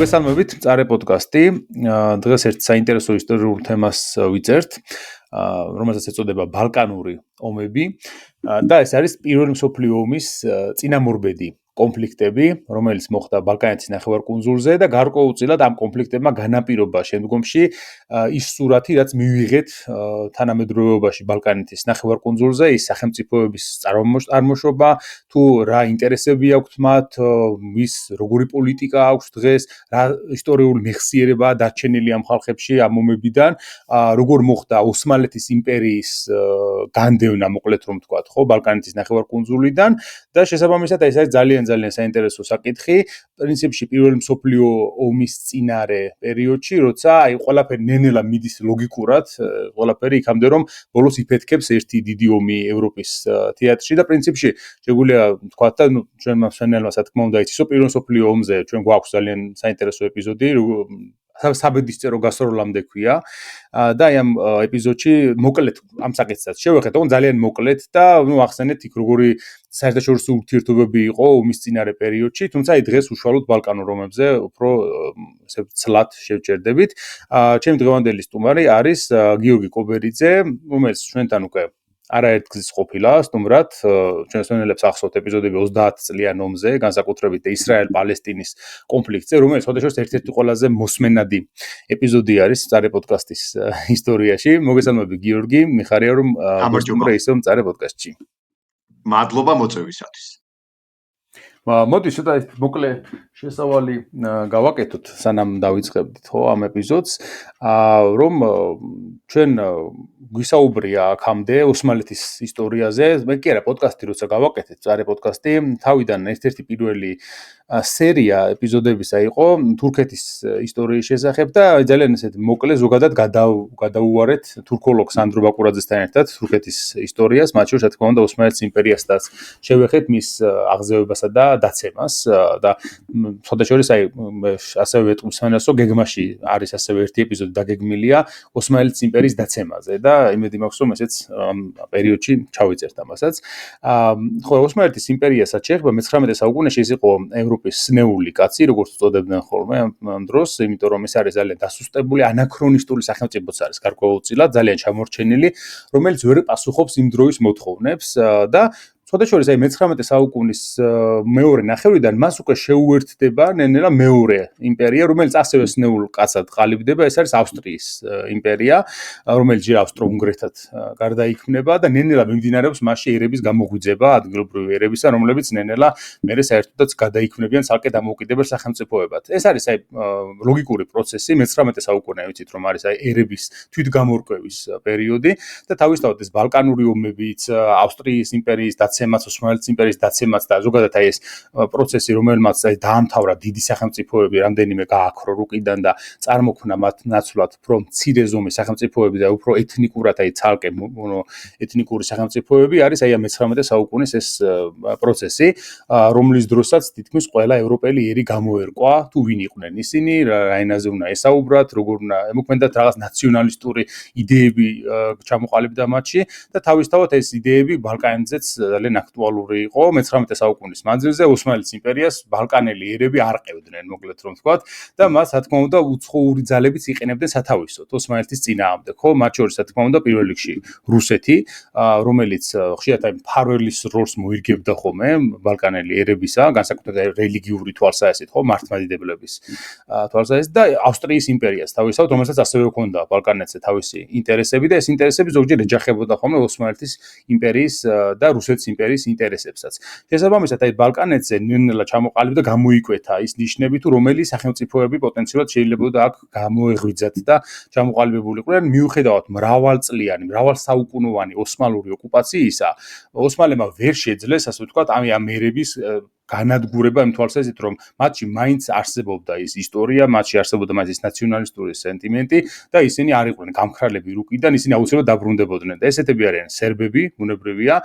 მოგესალმებით, წარე პოდკასტი. დღეს ერთ საინტერესო ისტორიულ თემას ვიწერთ, რომელსაც ეწოდება ბალკანური ომები და ეს არის პირველი მსოფლიო ომის წინამორბედი კონფლიქტები, რომელიც მოხდა ბალკანეთის ნახევარკუნძულზე და გარკვეულწილად ამ კონფლიქტებმა განაპირობა შემდგომში ის სურათი, რაც მივიღეთ თანამედროვეობაში ბალკანეთის ნახევარკუნძულზე, ის სახელმწიფოების წარმოშობა, თუ რა ინტერესები აქვთ მათ, ის როგორი პოლიტიკა აქვს დღეს, რა ისტორიული მეხსიერებაა დარჩენილი ამ ხალხებში ამ ომებიდან, როგორ მოხდა ოსმალეთის იმპერიის განდევნა, მოკლედ რომ ვთქვათ, ხო, ბალკანეთის ნახევარკუნძულიდან და შესაბამისად ეს არის ძალიან საინტერესო საკითხი. პრინციპში პირველი მსოფლიო ომის წინარე პერიოდში, როცა აი ყველაფერი ნენელა მიდის ლოგიკურად, ყველაფერი იქამდე რომ ბოლოს იფეთქებს ერთი დიდი ომი ევროპის თეატრში და პრინციპში შეგვიძლია ვთქვათ და ჩვენმა მსმენელმა რა თქმა უნდა იცისო პირველ მსოფლიო ომზე ჩვენ გვაქვს ძალიან საინტერესო ეპიზოდი საბედისწერო გასროლამდე ქვია და აი ამ ეპიზოდში მოკლედ ამ საკითხსაც შევეხეთ, თქო ძალიან მოკლედ და ახსენეთ იქ როგორი საერთაშორისო ურთიერთობები იყო ომის წინარე პერიოდში, თუმცა აი დღეს უშუალოდ ბალკანურ ომებზე უფრო ესე ცლად შევჭერდებით. ჩემი დღევანდელი სტუმარი არის გიორგი კობერიძე, რომელიც ჩვენთან უკვე არაერთგზის ყოფილა სტუმრად, ჩვენს მსმენელებს ახსოვთ ეპიზოდები 30 წლიან ომზე, განსაკუთრებით ისრაელ-პალესტინის კონფლიქტზე, რომელიც შესაძლოა ერთ-ერთი ყველაზე მოსმენადი ეპიზოდი არის წარე პოდკასტის ისტორიაში. მოგესალმები გიორგი, მიხარია რომ სტუმრე ისევ წარე პოდკასტში. მადლობა მოწვევისათვის. მოდი ცოტა ეს მოკლე შესავალი გავაკეთოთ, სანამ დავიწყებდით ხო ამ ეპიზოდს, რომ ჩვენ გვისაუბრია აქამდე ოსმალეთის ისტორიაზე, მე კი არა პოდკასტი როცა გავაკეთეთ, წარე პოდკასტი, თავიდან ერთ-ერთი პირველი სერია ეპიზოდებისა იყო თურქეთის ისტორიის შესახებ და ძალიან ესეთ მოკლე ზოგადად გადაუვარეთ თურქოლოგ სანდრო ბაკურაძესთან ერთად თურქეთის ისტორიას, მათ შორის რა თქმა უნდა ოსმალეთის იმპერიასთან შევეხეთ მის აღზევებასა და დაცემას და შესაძლოა აი ასევე ვეტყვის რომ გეგმაში არის ასევე ერთი ეპიზოდი დაგეგმილია ოსმალეთის იმპერიის დაცემაზე და იმედი მაქვს რომ ესეც პერიოდში ჩავიწერთ ამასაც. ხო, ოსმალეთის იმპერიასაც შეეხება მე-19 საუკუნეში ის იყო ევროპის სნეული კაცი, როგორც უწოდებდნენ ხოლმე ამ დროს, იმიტომ რომ ეს არის ძალიან დასუსტებული, ანაქრონისტული სახელმწიფოც არის გარკვეულწილად, ძალიან ჩამორჩენილი, რომელიც ვერ პასუხობს იმ დროის მოთხოვნებს და შესაძლოა აი მე-19 საუკუნის მეორე ნახევრიდან მას უკვე შეუერთდება ნენელა მეორე იმპერია, რომელიც ასევე სნეულ კაცად ყალიბდება, ეს არის ავსტრიის იმპერია, რომელიც ჯერ ავსტრო-უნგრეთად გარდაიქმნება და ნენელა მიმდინარეობს მასში ერების გამოღვიძება, ადგილობრივი ერებისა, რომლებიც ნენელა მერე საერთოდაც გადაიქმნებიან ცალკე დამოუკიდებელ სახელმწიფოებად. ეს არის აი ლოგიკური პროცესი, მე-19 საუკუნე ვიცით რომ არის აი ერების თვითგამორკვევის პერიოდი და თავისთავად ეს ბალკანური ომებიც, ავსტრიის იმპერიის დაცემაც, ოსმალეთის იმპერიის დაცემაც და ზოგადად აი ეს პროცესი, რომელმაც აი დაამთავრა დიდი სახელმწიფოები, რამდენიმე გააქრო რუკიდან და წარმოქმნა მათ ნაცვლად უფრო მცირე ზომის სახელმწიფოები და უფრო ეთნიკურად აი ცალკე ეთნიკური სახელმწიფოები არის აი ამ მე-19 საუკუნის ეს პროცესი, რომლის დროსაც თითქმის ყველა ევროპელი ერი გამოერკვა, თუ ვინ იყვნენ ისინი, რა ენაზე უნდა ესაუბრათ, როგორ უნდა ემოქმედათ რაღაც ნაციონალისტური იდეები ჩამოყალიბდა მათში და თავისთავად ეს იდეები ბალკანეთზეც ძალიან აქტუალური იყო მე-19 საუკუნის მანძილზე ოსმალეთის იმპერიას ბალკანელი ერები არ ყევდნენ, მოკლედ რომ ვთქვათ და მას რა თქმა უნდა უცხოური ძალებიც იყენებდნენ სათავისოდ ოსმალეთის წინააღმდეგ, ხო, მათ შორის რა თქმა უნდა პირველ რიგში რუსეთი, რომელიც ხშირად აი მფარველის როლს მოირგებდა ხოლმე ბალკანელი ერებისა, განსაკუთრებით რელიგიური თვალსაზრისით, ხო, მართლმადიდებლების თვალსაზრისით და ავსტრიის იმპერიას თავისთავად, რომელსაც ასევე ჰქონდა ბალკანეთზე თავისი ინტერესები და ეს ინტერესები ზოგჯერ ეჯახებოდა ხოლმე ოსმალეთის იმპერიის და რუსეთის იმპერიის ინტერესებსაც. შესაბამისად, აი ბალკანეთზე ნენელა ჩამოყალიბდა, გამოიკვეთა ის ნიშნები, თუ რომელი სახელმწიფოები პოტენციალურად შეიძლებოდა აქ გამოეღვიძათ და ჩამოყალიბებულიყვნენ, მიუხედავად მრავალწლიანი, მრავალსაუკუნოვანი ოსმალური ოკუპაციისა, ოსმალებმა ვერ შეძლეს, ასე ვთქვათ, ამ ერების განადგურება იმ თვალსაზრისით, რომ მათში მაინც არსებობდა ის ისტორია, მათში არსებობდა მაინც ის ნაციონალისტური სენტიმენტი და ისინი არ იყვნენ გამხრალები რუკიდან, ისინი აუცილებლად დაბრუნდებოდნენ და ესეთები არიან სერბები, ბუნებრივია,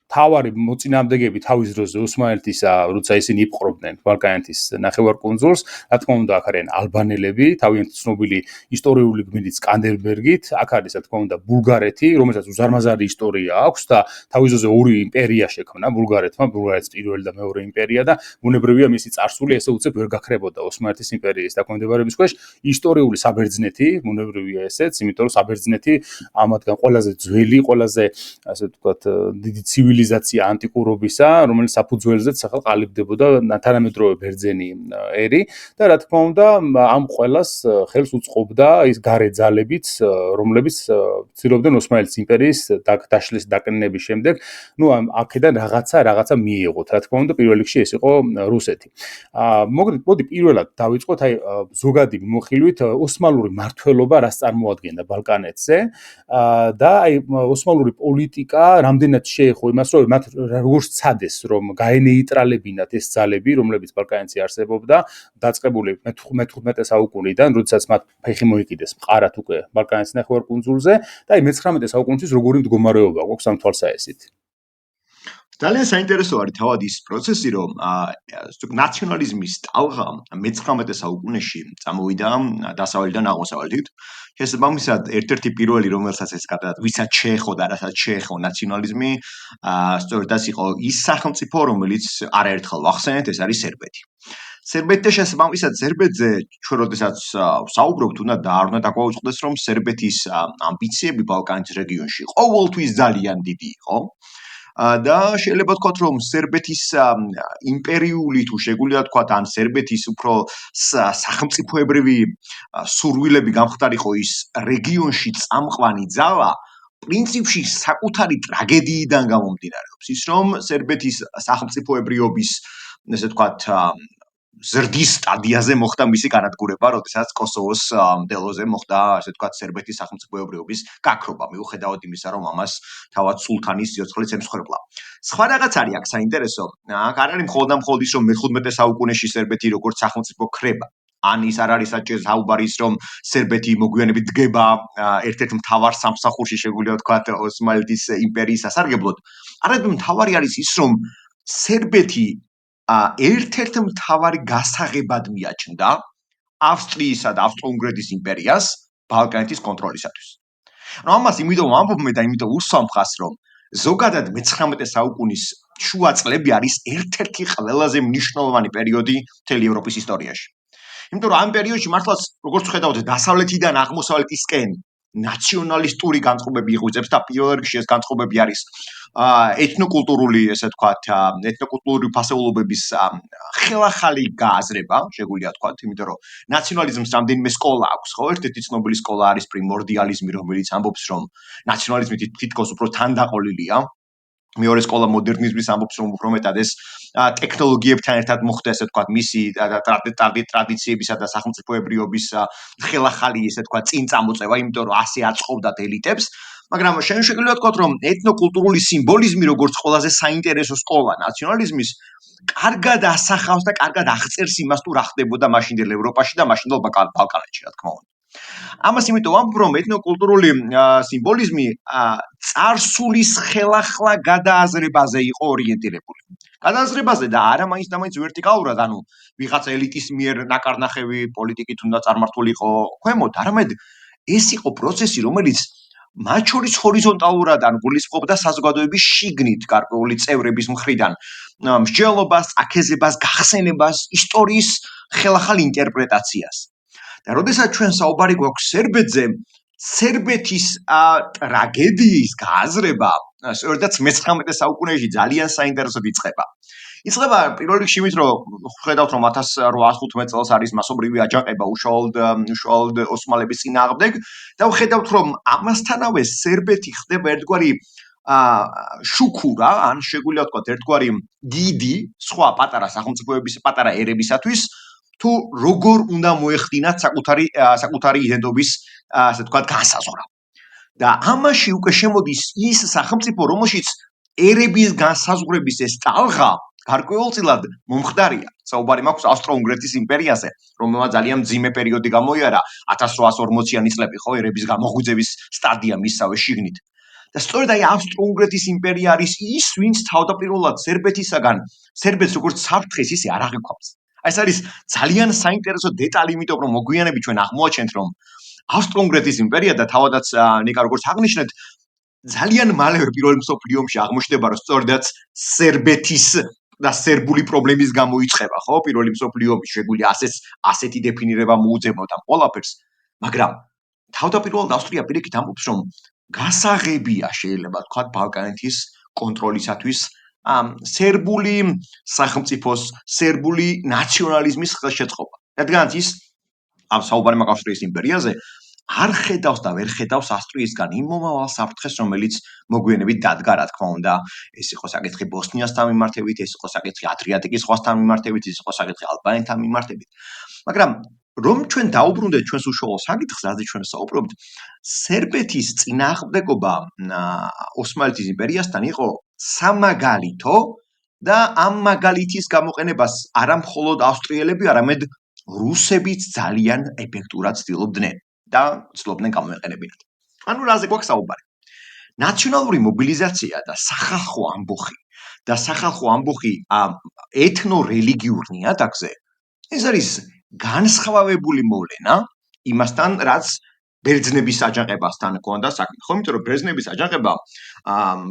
თავარი მოწინააღმდეგეები თავის დროზე ოსმალეთისა, როცა ისინი იპყრობდნენ ბალკანეთის ნახევარკუნძულს, რა თქმა უნდა, აქ არიან ალბანელები, თავიანთი ცნობილი ისტორიული გმირით სკანდერბერგით, აქ არის, რა თქმა უნდა, ბულგარეთი, რომელსაც უზარმაზარი ისტორია აქვს და თავის დროზე ორი იმპერია შექმნა ბულგარეთმა, ბულგარეთის პირველი და მეორე იმპერია და ბუნებრივია მისი წარსული ესე უცებ ვერ გაქრებოდა ოსმალეთის იმპერიის დაქვემდებარების ქვეშ. ისტორიული საბერძნეთი, ბუნებრივია ესეც, იმიტომ რომ საბერძნეთი ამათგან ყველაზე ძველი, ყველაზე ასე ვთქვათ, დიდი ცივილიზაცია ანტიკურობისა, რომელიც საფუძველზეც ახლა ყალიბდებოდა თანამედროვე ბერძენი ერი და რა თქმა უნდა, ამ ყველას ხელს უწყობდა ის გარე ძალებიც, რომლებიც ცდილობდნენ ოსმალეთის იმპერიის დაშლის დაკნინების შემდეგ, ნუ აქედან რაღაცა მიიღოთ. რა თქმა უნდა, პირველ რიგში ეს იყო რუსეთი. მოდი პირველად დავიწყოთ აი ზოგადი მიმოხილვით ოსმალური მმართველობა რას წარმოადგენდა ბალკანეთზე და აი ოსმალური პოლიტიკა რამდენად შეეხო იმას, რომ მათ როგორ სცადეს, რომ გაენეიტრალებინათ ეს ძალები, რომლებიც ბალკანეთზე არსებობდა, დაწყებული მე-15 საუკუნიდან, როდესაც მათ ფეხი მოიკიდეს მყარად უკვე ბალკანეთის ნახევარკუნძულზე და აი მე-19 საუკუნეში როგორი მდგომარეობა გვაქვს ამ თვალსაჩინით. ძალიან საინტერესო არის თავად ის პროცესი, რომ ნაციონალიზმის ტალღა მე-19 საუკუნეში წამოვიდა დასავლეთიდან აღმოსავლეთით. შესაბამისად, ერთ-ერთი პირველი, რომელსაც ეს ვისაც შეეხო და რასაც შეეხო ნაციონალიზმი, სწორედ ეს იყო ის სახელმწიფო, რომელიც არაერთხელ ვახსენეთ, ეს არის სერბეთი. სერბეთთან შესაბამისად, სერბეთზე ჩვენ როდესაც საუბრობთ, უნდა დაგვაუწყდეს, რომ სერბეთის ამბიციები ბალკანის რეგიონში ყოველთვის ძალიან დიდი იყო. და შეიძლება ვთქვათ, რომ სერბეთის იმპერიული თუ შეგვიძლია ვთქვათ, ან სერბეთის უფრო სახელმწიფოებრივი სურვილები გამხდარიყო ის რეგიონში წამყვანი ძალა, პრინციპში საკუთარი ტრაგედიიდან გამომდინარეობს. ის რომ სერბეთის სახელმწიფოებრიობის, ესე ვთქვათ, ზრდის სტადიაზე მოხდა მისი განადგურება, როდესაც კოსოვოს მდელოზე მოხდა, ასე ვთქვათ, სერბეთის სახელმწიფოებრიობის გაქრობა, მიუხედავად იმისა, რომ ამას თავად სულთანის სიცოცხლეც ემსხვერპლა. სხვა რაღაც არის აქ საინტერესო. აქ არ არის მხოლოდ ის, რომ მე-15 საუკუნეში სერბეთი როგორც სახელმწიფო ქრება. ან ის არ არის საუბარი ის, რომ სერბეთი მოგვიანებით დგება ერთ-ერთ მთავარ სამსახურში, შეგვიძლია ვთქვათ, ოსმალეთის იმპერიის სასარგებლოდ. არამედ მთავარი არის ის, რომ სერბეთი ერთ-ერთ მთავარი გასაღებად მიაჩნდა ავსტრიისა და ავსტრო-უნგრეთის იმპერიას ბალკანეთის კონტროლისათვის. ამას იმიტომ ვამბობ და იმიტომ უსვამ ხას, რომ ზოგადად მე-19 საუკუნის შუა წლები არის ერთ-ერთი ყველაზე მნიშვნელოვანი პერიოდი მთელი ევროპის ისტორიაში. იმიტომ რომ ამ პერიოდში მართლაც როგორც ხედავთ დასავლეთიდან აღმოსავლეთისკენ ნაციონალისტური განწყობები იღვიძებს და პირველ რიგში ეს განწყობები არის ეთნოკულტურული, ესე ვთქვათ, ეთნოკულტურული ფასეულობების ხელახალი გააზრება, შეგვიძლია ვთქვათ, იმიტომ რომ ნაციონალიზმს რამდენიმე სკოლა აქვს, ხო? ერთ-ერთი ცნობილი სკოლა არის პრიმორდიალიზმი, რომელიც ამბობს, რომ ნაციონალიზმი თითქოს უფრო თანდაყოლილია. მეორე სკოლა მოდერნიზმის ამბობს, რომ უფრო მეტად ეს ტექნოლოგიებთან ერთად მოხდა, ესე ვთქვათ, მისი ტრადიციებისა და სახელმწიფოებრიობის ხელახალი, ესე ვთქვათ, წინ წამოწევა, იმიტომ რომ ასე აწყობდათ ელიტებს. მაგრამ შეგვიძლია ვთქვათ, რომ ეთნოკულტურული სიმბოლიზმი, როგორც ყველაზე საინტერესო სკოლა ნაციონალიზმის, კარგად ასახავს და კარგად აღწერს იმას, თუ რა ხდებოდა მაშინდელ ევროპაში და მაშინდელ ბალკანეთში, რა თქმა უნდა. ამას იმიტომ ვამბობ, რომ ეთნოკულტურული სიმბოლიზმი წარსულის ხელახლა გადააზრებაზე იყო ორიენტირებული. გადააზრებაზე და არა მაინც და მაინც ვერტიკალურად, ანუ ვიღაცა ელიტის მიერ ნაკარნახევი პოლიტიკით უნდა წარმართულიყო ქვემოთ, არამედ ეს იყო პროცესი, რომელიც მათ შორის ჰორიზონტალურად ან გულისხმობდა საზოგადოების შიგნით გარკვეული წევრების მხრიდან მსჯელობას, აკეზებას, გახსენებას, ისტორიის ხელახალ ინტერპრეტაციას. და როდესაც ჩვენ საუბარი გვაქვს სერბეთზე, სერბეთის ტრაგედიის გააზრება, სწორედაც მე-19 საუკუნეში ძალიან საინტერესოდ იწყება. იწყება პირველ რიგში იმით, რომ ხედავთ, რომ 1815 წელს არის მასობრივი აჯანყება უშუალოდ ოსმალების წინააღმდეგ და ხედავთ, რომ ამასთანავე სერბეთი ხდება ერთგვარი შუქურა, ან შეგვიძლია ვთქვათ, ერთგვარი გიდი სხვა პატარა სახელმწიფოების, პატარა ერებისათვის, თუ როგორ უნდა მოეხდინათ საკუთარი იდენტობის, ასე ვთქვათ, განსაზღვრა. და ამაში უკვე შემოდის ის სახელმწიფო, რომელშიც ერების განსაზღვრების ეს ტალღა გარკვეულწილად მომხდარია. საუბარი მაქვს ავსტრო-უნგრეთის იმპერიაზე, რომელმაც ძალიან მძიმე პერიოდი გამოიარა 1840-იანი წლები, ხო, ერების გამოღვიძების სტადია მისსავე შიგნით. და სწორედ აი ავსტრო-უნგრეთის იმპერია არის ის, ვინც თავდაპირველად სერბეთს როგორც საფრთხეს ისე არ აღიქვამს. ეს არის ძალიან საინტერესო დეტალი, იმიტომ რომ მოგვიანებით ჩვენ აღმოაჩენთ, რომ ავსტრო-უნგრეთის იმპერია და თავადაც ნიკა როგორც აღნიშნეთ, ძალიან მალევე პირველ მსოფლიო ომში აღმოჩნდება, რომ სწორედაც სერბეთის და სერბული პრობლემის გამო იწყება, ხო? პირველი მსოფლიო ომი შეგვიძლია ასეთი დეფინირება მოუძებნოთ ამ ყველაფერს, მაგრამ თავდაპირველად ავსტრია პირიქით ამბობს, რომ გასაღებია შეიძლება თქვა ბალკანეთის კონტროლისათვის სერბული სახელმწიფოს, სერბული ნაციონალიზმის ხელშეწყობა. რადგანაც ის ამ საუბარი მაქვს ავსტრიის იმპერიაზე არ ხედავს და ვერ ხედავს ავსტრიისგან იმ მომავალ საფრთხეს, რომელიც მოგვიანებით დადგა, რა თქმა უნდა, ეს იყო საკითხი ბოსნიასთან მიმართებით, ეს იყო საკითხი ადრიატიკის ზღვასთან მიმართებით, ეს იყო საკითხი ალბანეთთან მიმართებით. მაგრამ რომ ჩვენ დაუბრუნდეთ ჩვენს უშუალო საკითხს, რაზე ჩვენ საუბრობთ, სერბეთის წინააღმდეგობა ოსმალეთის იმპერიასთან იყო სამაგალითო და ამ მაგალითის გამოყენებას არა მხოლოდ ავსტრიელები, არამედ რუსებიც ძალიან ეფექტურად ცდილობდნენ და ცდილობდნენ გამოეყენებინათ. ანუ რაზე გვაქვს საუბარი? ნაციონალური მობილიზაცია და სახალხო ამბოხი და სახალხო ამბოხი ეთნო-რელიგიურ ნიადაგზე ეს არის განსხვავებული მოვლენა იმასთან, რაც ბერძნების აჯანყებასთან ჰქონდა საქმე. ხო, იმიტომ რომ ბერძნების აჯანყება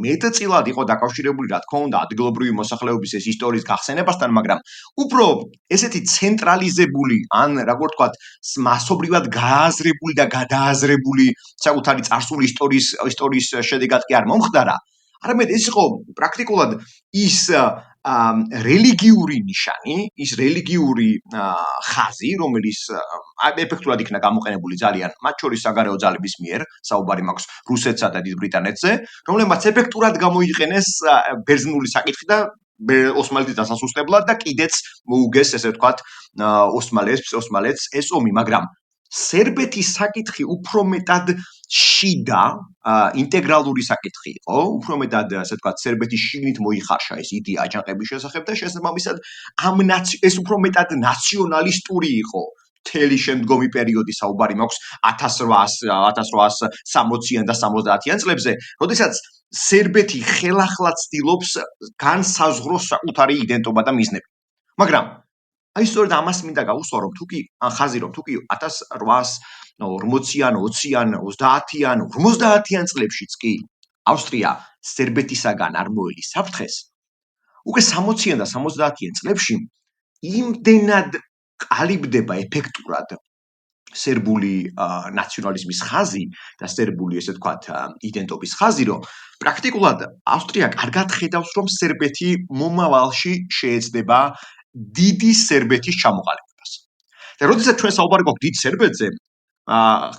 მეტწილად იყო დაკავშირებული, რა თქმა უნდა, ადგილობრივი მოსახლეობის ეს ისტორიის გახსენებასთან, მაგრამ უფრო ესეთი ცენტრალიზებული, ან როგორ ვთქვათ, მასობრივად გააზრებული და გადააზრებული საკუთარი წარსული ისტორიის შედეგად კი არ მომხდარა, არამედ ეს იყო პრაქტიკულად ის რელიგიური ნიშანი, ის რელიგიური ხაზი, რომელიც ეფექტურად იქნა გამოყენებული ძალიან, მათ შორის საგარეო ძალების მიერ, საუბარი მაქვს რუსეთსა და დიდ ბრიტანეთზე, რომლებმაც ეფექტურად გამოიყენეს ბერძნული საკითხი და ოსმალეთის დასასუსტებლად და კიდეც მოუგეს, ესე ვთქვათ, ოსმალეთს ეს ომი, მაგრამ სერბეთის საკითხი უფრო მეტად შიდა, ინტეგრალური საკითხი იყო, უფრო მეტად, ასე ვთქვათ, სერბეთის შიგნით მოიხარშა ეს იდეა აჯანყების შესახებ და შესაბამისად ეს უფრო მეტად ნაციონალისტური იყო. მთელი შემდგომი პერიოდი საუბარი მაქვს 1860-ან და 70-იან წლებზე, როდესაც სერბეთი ხელახლა ცდილობს განსაზღვროს საკუთარი იდენტობა და მიზნები. მაგრამ აი სწორედ ამას მინდა გავუსვა, რომ თუკი 1880-ან, 20-ან, 30-ან, 50-იან წლებშიც კი ავსტრია სერბეთისაგან არ მოელის საფრთხეს, უკვე 60-იან და 70-იან წლებში იმდენად ყალიბდება ეფექტურად სერბული ნაციონალიზმის ხაზი და სერბული, ესე ვთქვათ, იდენტობის ხაზი, რომ პრაქტიკულად ავსტრია კარგად ხედავს, რომ სერბეთი მომავალში შეეცდება დიდი სერბეთის ჩამოყალიბებას. და როდესაც ჩვენ საუბარი გვაქვს დიდ სერბეთზე,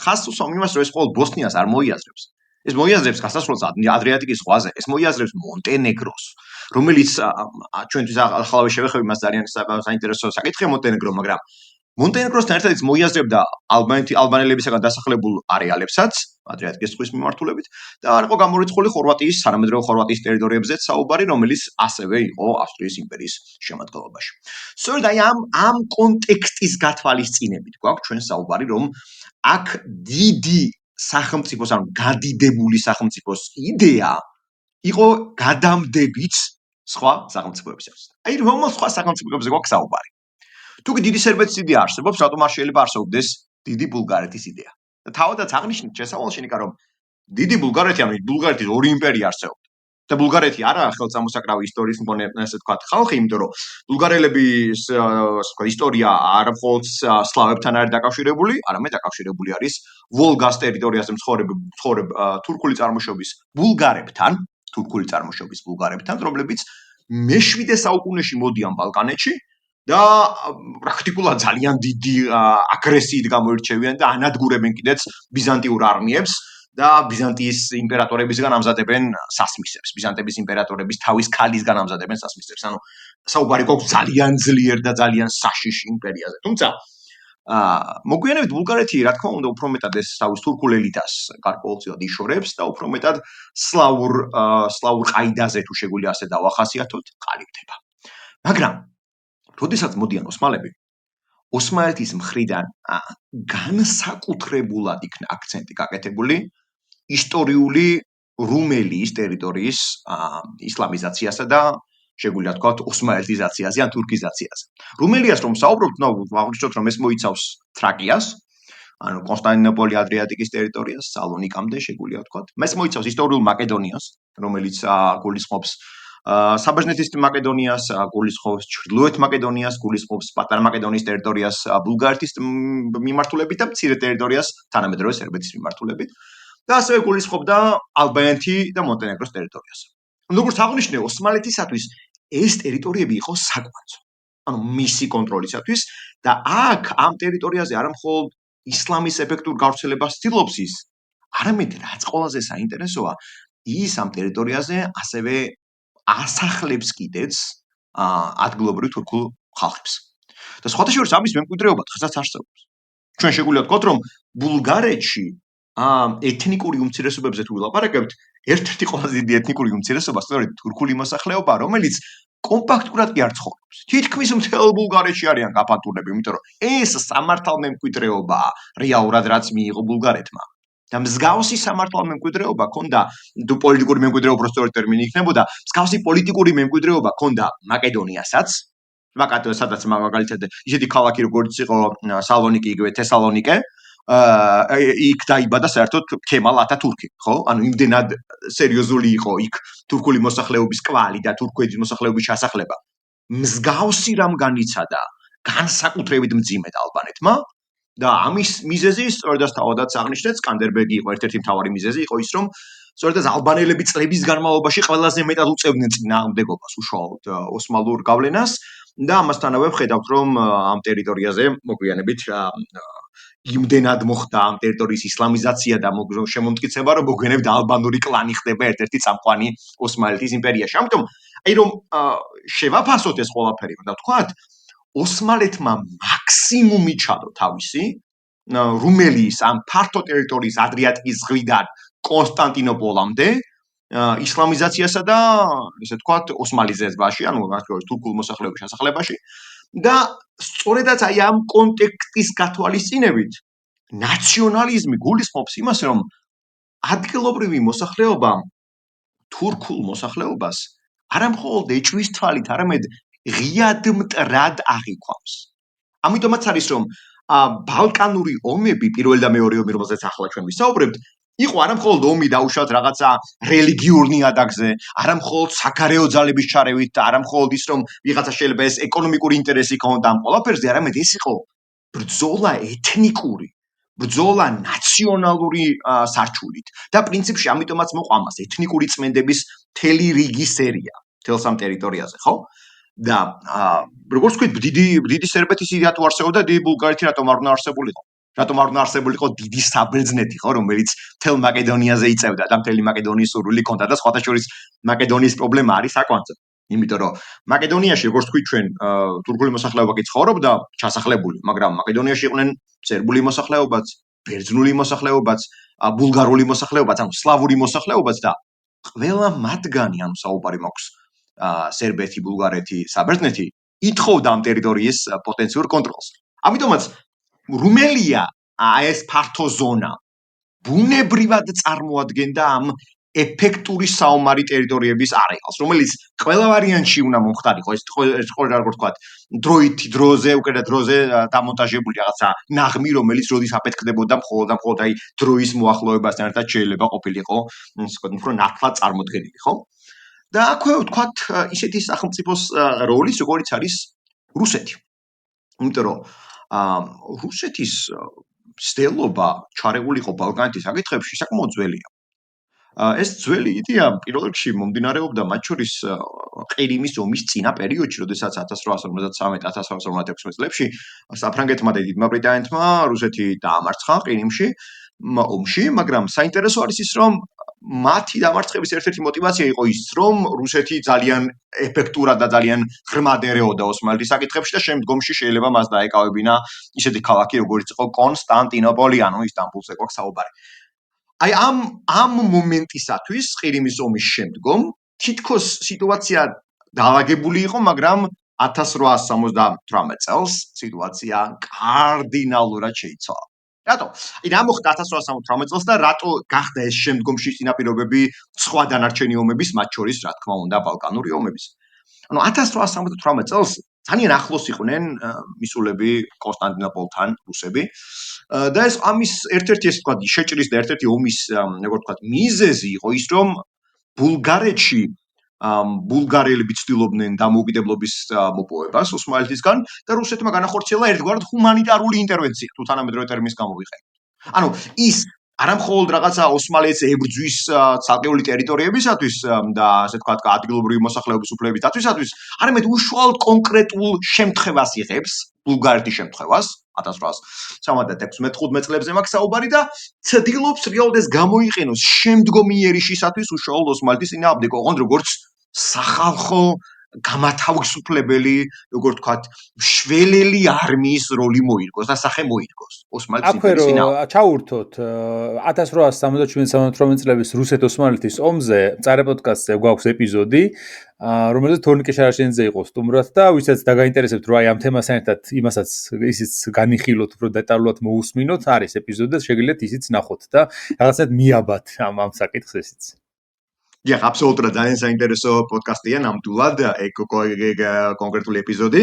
ხაზს უსვამ იმას, რომ ეს მხოლოდ ბოსნიას არ მოიაზრებს. ეს მოიაზრებს გასასვლელს ადრიატიკის ზღვაზე, ეს მოიაზრებს მონტენეგროს, რომელიც ჩვენთვის ახალავე შევეხები, მას ძალიან საინტერესო საკითხია მონტენეგრო, მაგრამ მონტენეგროსთან ერთად ის მოიაზრებდა ალბანელებისაგან დასახლებულ არეალებსაც, ადრიატიკის ზღვის მიმართულებით და არ იყო გამორიცხული ხორვატიის, თანამედროვე ხორვატიის ტერიტორიებზეც საუბარი, რომელიც ასევე იყო ავსტრიის იმპერიის შემადგენლობაში. სწორედ აი ამ კონტექსტის გათვალისწინებით გვაქვს ჩვენ საუბარი, რომ აქ დიდი სახელმწიფოს, ანუ გადიდებული სახელმწიფოს იდეა იყო გადამდებიც სხვა სახელმწიფოებისათვის. აი რომელ სხვა სახელმწიფოებზე გვაქვს საუბარი? თუკი დიდი სერბეთის იდეა არსებობს, რატომ არ შეიძლება არსებობდეს დიდი ბულგარეთის იდეა? და თავადაც აღნიშნეთ შესავალში, რომ დიდი ბულგარეთი, ანუ ბულგარეთის ორი იმპერია არსებობდა. და ბულგარეთი არაა ხელწამოსაკრავი ისტორიის მქონე, ესე ვთქვათ, ხალხი, იმიტომ რომ ბულგარელების ისტორია არ მხოლოდ სლავებთან არის დაკავშირებული, არამედ დაკავშირებული არის ვოლგას ტერიტორიაზე მცხოვრებ თურქული წარმოშობის ბულგარებთან, რომლებიც მე-7 საუკუნეში მოდიან ბალკანეთში და პრაქტიკულად ძალიან დიდი აგრესიით გამოირჩევიან და ანადგურებენ კიდეც ბიზანტიურ არმიებს და ბიზანტიის იმპერატორებისგან ამზადებენ სასმისებს, ბიზანტების იმპერატორების თავის ქალისგან ამზადებენ სასმისებს. ანუ საუბარი გვაქვს ძალიან ძლიერ და ძალიან საშიში იმპერიაზე. თუმცა მოგვიანებით ბულგარეთი, რა თქმა უნდა, უფრო მეტად ეს თავის თურქულ ელიტას გარკვეულწილად იშორებს და უფრო მეტად სლავურ ყაიდაზე, თუ შეგვიძლია ასე დავახასიათოთ, ყალიბდება. მაგრამ როდესაც მოდიან ოსმალები, ოსმალეთის მხრიდან განსაკუთრებულად იქნა აქცენტი გაკეთებული ისტორიული რუმელიის ტერიტორიის ისლამიზაციასა და შეგვიძლია ვთქვათ ოსმალეთიზაციაზე ან თურქიზაციაზე. რუმელიას რომ საუბრობთ, ვაღნიშნოთ რომ ეს მოიცავს თრაკიას, ანუ კონსტანტინოპოლი ადრიატიკის ტერიტორიას, სალონიკამდე შეგვიძლია ვთქვათ. ეს მოიცავს ისტორიულ მაკედონიას, რომელიც გულისხმობს საბერძნეთის მაკედონიას, გულისხმობს ჩრდილოეთ მაკედონიას, გულისხმობს პატარა მაკედონიის ტერიტორიას ბულგარეთის მიმართულებით და მცირე ტერიტორიას თანამედროვე სერბეთის მიმართულებით. და ასევე გულისხმობდა ალბანეთი და მონტენეგროს ტერიტორიას. როგორც აღნიშნე, ოსმალეთისათვის ეს ტერიტორიები იყო საკვანძო. ანუ მისი კონტროლისათვის და აქ ამ ტერიტორიაზე არა მხოლოდ ისლამის ეფექტურ გავრცელებას ცდილობს ის, არამედ რაც ყველაზე საინტერესოა, ის ამ ტერიტორიაზე ასევე ასახლებს კიდეც ადგილობრივ თურქულ ხალხებს. და სხვათა შორის ამის მემკვიდრეობა დღესაც არსებობს. ჩვენ შეგვიძლია ვთქვათ, რომ ბულგარეთში ეთნიკური უმცირესობებზე თუ ვილაპარაკებთ, ერთ-ერთი ყველაზე დიდი ეთნიკური უმცირესობა სწორედ თურქული მოსახლეობაა, რომელიც კომპაქტურად კი არ ცხოვრობს. თითქმის მთელ ბულგარეთში არიან გაფანტულები, იმიტომ რომ ეს სამართალმემკვიდრეობაა რეალურად რაც მიიღო ბულგარეთმა. და მსგავსი სამართალმემკვიდრეობა ჰქონდა, თუ პოლიტიკური მემკვიდრეობა უბრალოდ ტერმინი იქნებოდა, მსგავსი პოლიტიკური მემკვიდრეობა ჰქონდა მაკედონიასაც, სადაც მაგალითად ისეთი ქალაქი როგორც იყო სალონიკი, იგივე თესალონიკე, იქ დაიბადა საერთოდ ქემალ ათათურქი, ხო? ანუ იმდენად სერიოზული იყო იქ თურქული მოსახლეობის კვალი და თურქეთის მოსახლეობის ჩასახლება. მსგავსი რამ განიცადა განსაკუთრებით მძიმედ ალბანეთმა და ამის მიზეზი სწორედაც თავადაც აღნიშნეთ, სკანდერბეგი იყო ერთ-ერთი მთავარი მიზეზი იყო ის, რომ სწორედაც ალბანელები წლების განმავლობაში ყველაზე მეტად უწევდნენ წინააღმდეგობას უშუალოდ ოსმალურ გავლენას და ამასთანავე ვხედავთ, რომ ამ ტერიტორიაზე მოგვიანებით იმდენად მოხდა ამ ტერიტორიის ისლამიზაცია და შემომტკიცება, რომ მოგვიანებით ალბანური კლანი ხდება ერთ-ერთი წამყვანი ოსმალეთის იმპერიაში. ამიტომ რომ შევაფასოთ ეს ყველაფერი, და ვთქვათ, ოსმალეთმა მაქსიმუმი ჩადო თავისი რუმელიის ამ ფართო ტერიტორიის ადრიატიკის ზღვიდან კონსტანტინოპოლამდე ისლამიზაციასა და ესე ვთქვათ ოსმალიზებაში, ანუ თურქულ მოსახლეობის შესახლებაში და სწორედაც აი ამ კონტექსტის გათვალისწინებით ნაციონალიზმი გულისხმობს იმას, რომ ადგილობრივი მოსახლეობა თურქულ მოსახლეობას არა მხოლოდ ეჭვის თვალით, არამედ ღიად მტრად აღიქვამს. ამიტომაც არის, რომ ბალკანური ომები, პირველი და მეორე ომი, რომელზეც ახლა ჩვენ ვისაუბრებთ, იყო არა მხოლოდ ომი დაუშვათ რაღაცა რელიგიურ ნიადაგზე, არა მხოლოდ საგარეო ძალების ჩარევით და არა მხოლოდ ის, რომ ვიღაცა შეიძლება ეს ეკონომიკური ინტერესი ჰქონდა ამ ყველაფერზე, არამედ ეს იყო ბრძოლა ეთნიკური, ბრძოლა ნაციონალური სარჩულით და პრინციპში ამიტომაც მოყვამას ეთნიკური წმენდების მთელი რიგი სერია მთელს ამ ტერიტორიაზე, ხო? და როგორც ვთქვით, დიდი სერბეთის იდეა თუ არსებობდა, დიდი ბულგარეთი რატომ არ უნდა არსებულიყო? რატომ არ უნდა არსებულიყო დიდი საბერძნეთი, ხო, რომელიც მთელ მაკედონიაზე იწევდა და მთელი მაკედონიის სურვილი ჰქონდა და სხვათა შორის მაკედონიის პრობლემა არის საკვანძო. იმიტომ რომ მაკედონიაში, როგორც ვთქვით, ჩვენ თურქული მოსახლეობა კი ცხოვრობდა ჩასახლებული, მაგრამ მაკედონიაში იყვნენ სერბული მოსახლეობაც, ბერძნული მოსახლეობაც, ბულგარული მოსახლეობაც, ანუ სლავური მოსახლეობაც და ყველა მათგანი, ანუ საუბარი მაქვს სერბეთი, ბულგარეთი, საბერძნეთი ითხოვდა ამ ტერიტორიის პოტენციურ კონტროლს. ამიტომაც რუმელია ეს ფართო ზონა ბუნებრივად წარმოადგენდა ამ ეფექტური საომარი ტერიტორიების არეალს, რომელიც ყველა ვარიანტში უნდა მომხდარიყო, ეს ყველა როგორ ვთქვათ, დროზე დამონტაჟებული რაღაცა ნაღმი, რომელიც როდის აფეთქდებოდა მხოლოდ აი დროის მოახლოებასთან ერთად შეიძლება ყოფილიყო, ისე ვთქვათ, უფრო ნათლად წარმოდგენილი, ხო? და აქვე ვთქვათ, ისეთი სახელმწიფოს როლის, როგორიც არის რუსეთი. იმიტომ რომ რუსეთის მცდელობა ჩარეგულიყო ბალკანეთის საკითხებში საკმაოდ ძველია. ეს ძველი იდეა პირველ რიგში მომდინარეობდა მათ შორის ყირიმის ომის წინა პერიოდში, როდესაც 1853-1856 წლებში საფრანგეთმა და დიდმა ბრიტანეთმა რუსეთი დაამარცხა ყირიმში ომში, მაგრამ საინტერესო არის ის, რომ მათი დამარცხების ერთ-ერთი мотиваცია იყო ის, რომ რუსეთი ძალიან ეფექტურად და ძალიან ღრმად ერეოდა ოსმალეთის საკითხებში და შემდგომში შეიძლება მას დაეკავებინა ისეთი ქალაქი, როგორც იყო კონსტანტინოპოლი, ანუ ისტანბულზე გვაქვს საუბარი. აი ამ მომენტისათვის ყირიმის ომის შემდგომ თითქოს სიტუაცია დაალაგებული იყო, მაგრამ 1878 წელს სიტუაცია კარდინალურად შეიცვალა. რატო? რა მოხდა 1878 წელს და რატო გახდა ეს შემდგომში წინაპირობები სხვა დანარჩენი ომების, მათ შორის, რა თქმა უნდა, ბალკანური ომების. ანუ 1878 წელს ძალიან ახლოს იყვნენ მისულები კონსტანტინოპოლთან რუსები და ეს ამის ერთ-ერთი ეს ვთქვათ შეჭრის და ერთ-ერთი ომის როგორ ვთქვათ მიზეზი იყო ის რომ ბულგარეთში ბულგარელები ცდილობდნენ დამოუკიდებლობის მოპოვებას ოსმალეთისგან და რუსეთმა განახორციელა ერთგვარად ჰუმანიტარული ინტერვენცია თუ თანამედროვე ტერმინს გამოვიყენებთ. ანუ ის არამხოლოდ რაღაცა ოსმალეთს ებრძვის ცალკეული ტერიტორიებისათვის და ასე ვთქვათ ადგილობრივი მოსახლეობის უფლებების დაცვისათვის, არამედ უშუალოდ კონკრეტულ შემთხვევას იღებს, ბულგარეთის შემთხვევას 1876-15 წლებზე მაქვს საუბარი და ცდილობს რეალურად ეს გამოიყენოს შემდგომი ერიშისათვის უშუალოდ ოსმალეთის წინააღმდეგ, ოღონდ როგორც სახალხო გამათავისუფლებელი, როგორ ვთქვათ, შველელი არმიის როლი მოირგოს და სახე მოირგოს ოსმალეთის იმპერიის წინააღმდეგ. აქვე ჩაურთოთ 1877-18 წლების რუსეთ-ოსმალეთის ომზე მწარე პოდკასტზე გვაქვს ეპიზოდი, რომელზეც თორნიკე შარაშენიძე იყო სტუმრად და ვისაც დაგაინტერესებთ რომ აი ამ თემასთან ერთად იმასაც ისიც განიხილოთ, უფრო დეტალურად მოусმინოთ, არის ეპიზოდი და შეგიძლიათ ისიც ნახოთ და რაღაცნაირად მიაბათ ამ საკითხს ესიც. Ja, absolutურად ძალიან საინტერესო პოდკასტია ნამდვილად, ეგ კონკრეტული ეპიზოდი,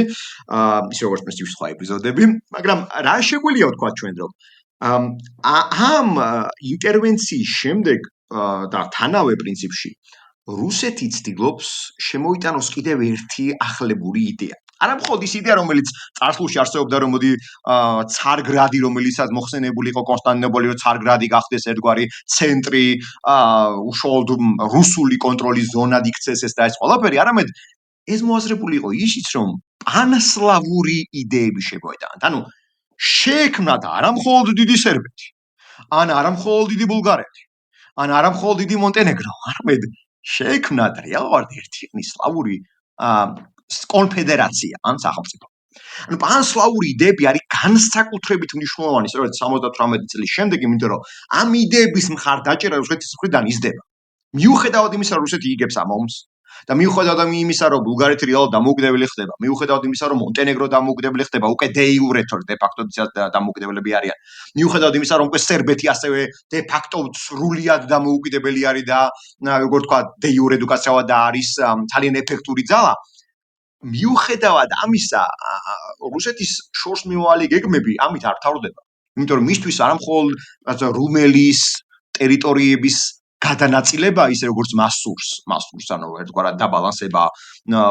ისე როგორც მე სხვა ეპიზოდები, მაგრამ რა შეგვიძლია ვთქვა ჩვენ რომ ამ ინტერვენციის შემდეგ და თანავე პრინციპში რუსეთი ცდილობს შემოიტანოს კიდევ ერთი ახლებური იდეა. არა მხოლოდ ის იდეა, რომელიც წარსულში არსებობდა, რომ მოდი ცარგრადი, რომელიცაც მოხსენებული იყო კონსტანტინოპოლი, რომ ცარგრადი გახდეს ერთგვარი ცენტრი, უშუალოდ რუსული კონტროლის ზონად იქცეს ეს და ეს ყველაფერი, არამედ ეს მოაზრებული იყო ისიც, რომ პანსლავური იდეები შემოიტანათ. ანუ შეექმნათ არა მხოლოდ დიდი სერბეთი, ან არა მხოლოდ დიდი ბულგარეთი, ან არა მხოლოდ დიდი მონტენეგრო, არამედ შეექმნათ რეალურად ერთი სლავური კონფედერაცია ან სახელმწიფო. ანუ პანსლავური იდეები არის განსაკუთრებით მნიშვნელოვანი, სწორედ 78 წლის შემდეგ, იმიტომ რომ ამ იდეების მხარდაჭერა რუსეთის მხრიდან იზრდება. მიუხედავად იმისა, რომ რუსეთი იგებს ამ ომს და მიუხედავად იმისა, რომ ბულგარეთი რეალურად დამოუკიდებელი ხდება, მიუხედავად იმისა, რომ მონტენეგრო დამოუკიდებელი ხდება, უკვე დე იურე თორე დე ფაქტო დამოუკიდებლები არიან. მიუხედავად იმისა, რომ უკვე სერბეთი ასევე დე ფაქტო სრულიად დამოუკიდებელი არის და როგორ თქვა, დე იურე უკაცრავად და არის ძალიან ეფექტური ძალა. მიუხედავად ამისა, რუსეთის შორსმიმავალი გეგმები ამით არ თავდება. იმიტომ რომ მისთვის არა მხოლოდ რუმელის ტერიტორიების გადანაწილება, ისე როგორც მასურს, ანუ ერთგვარად დაბალანსება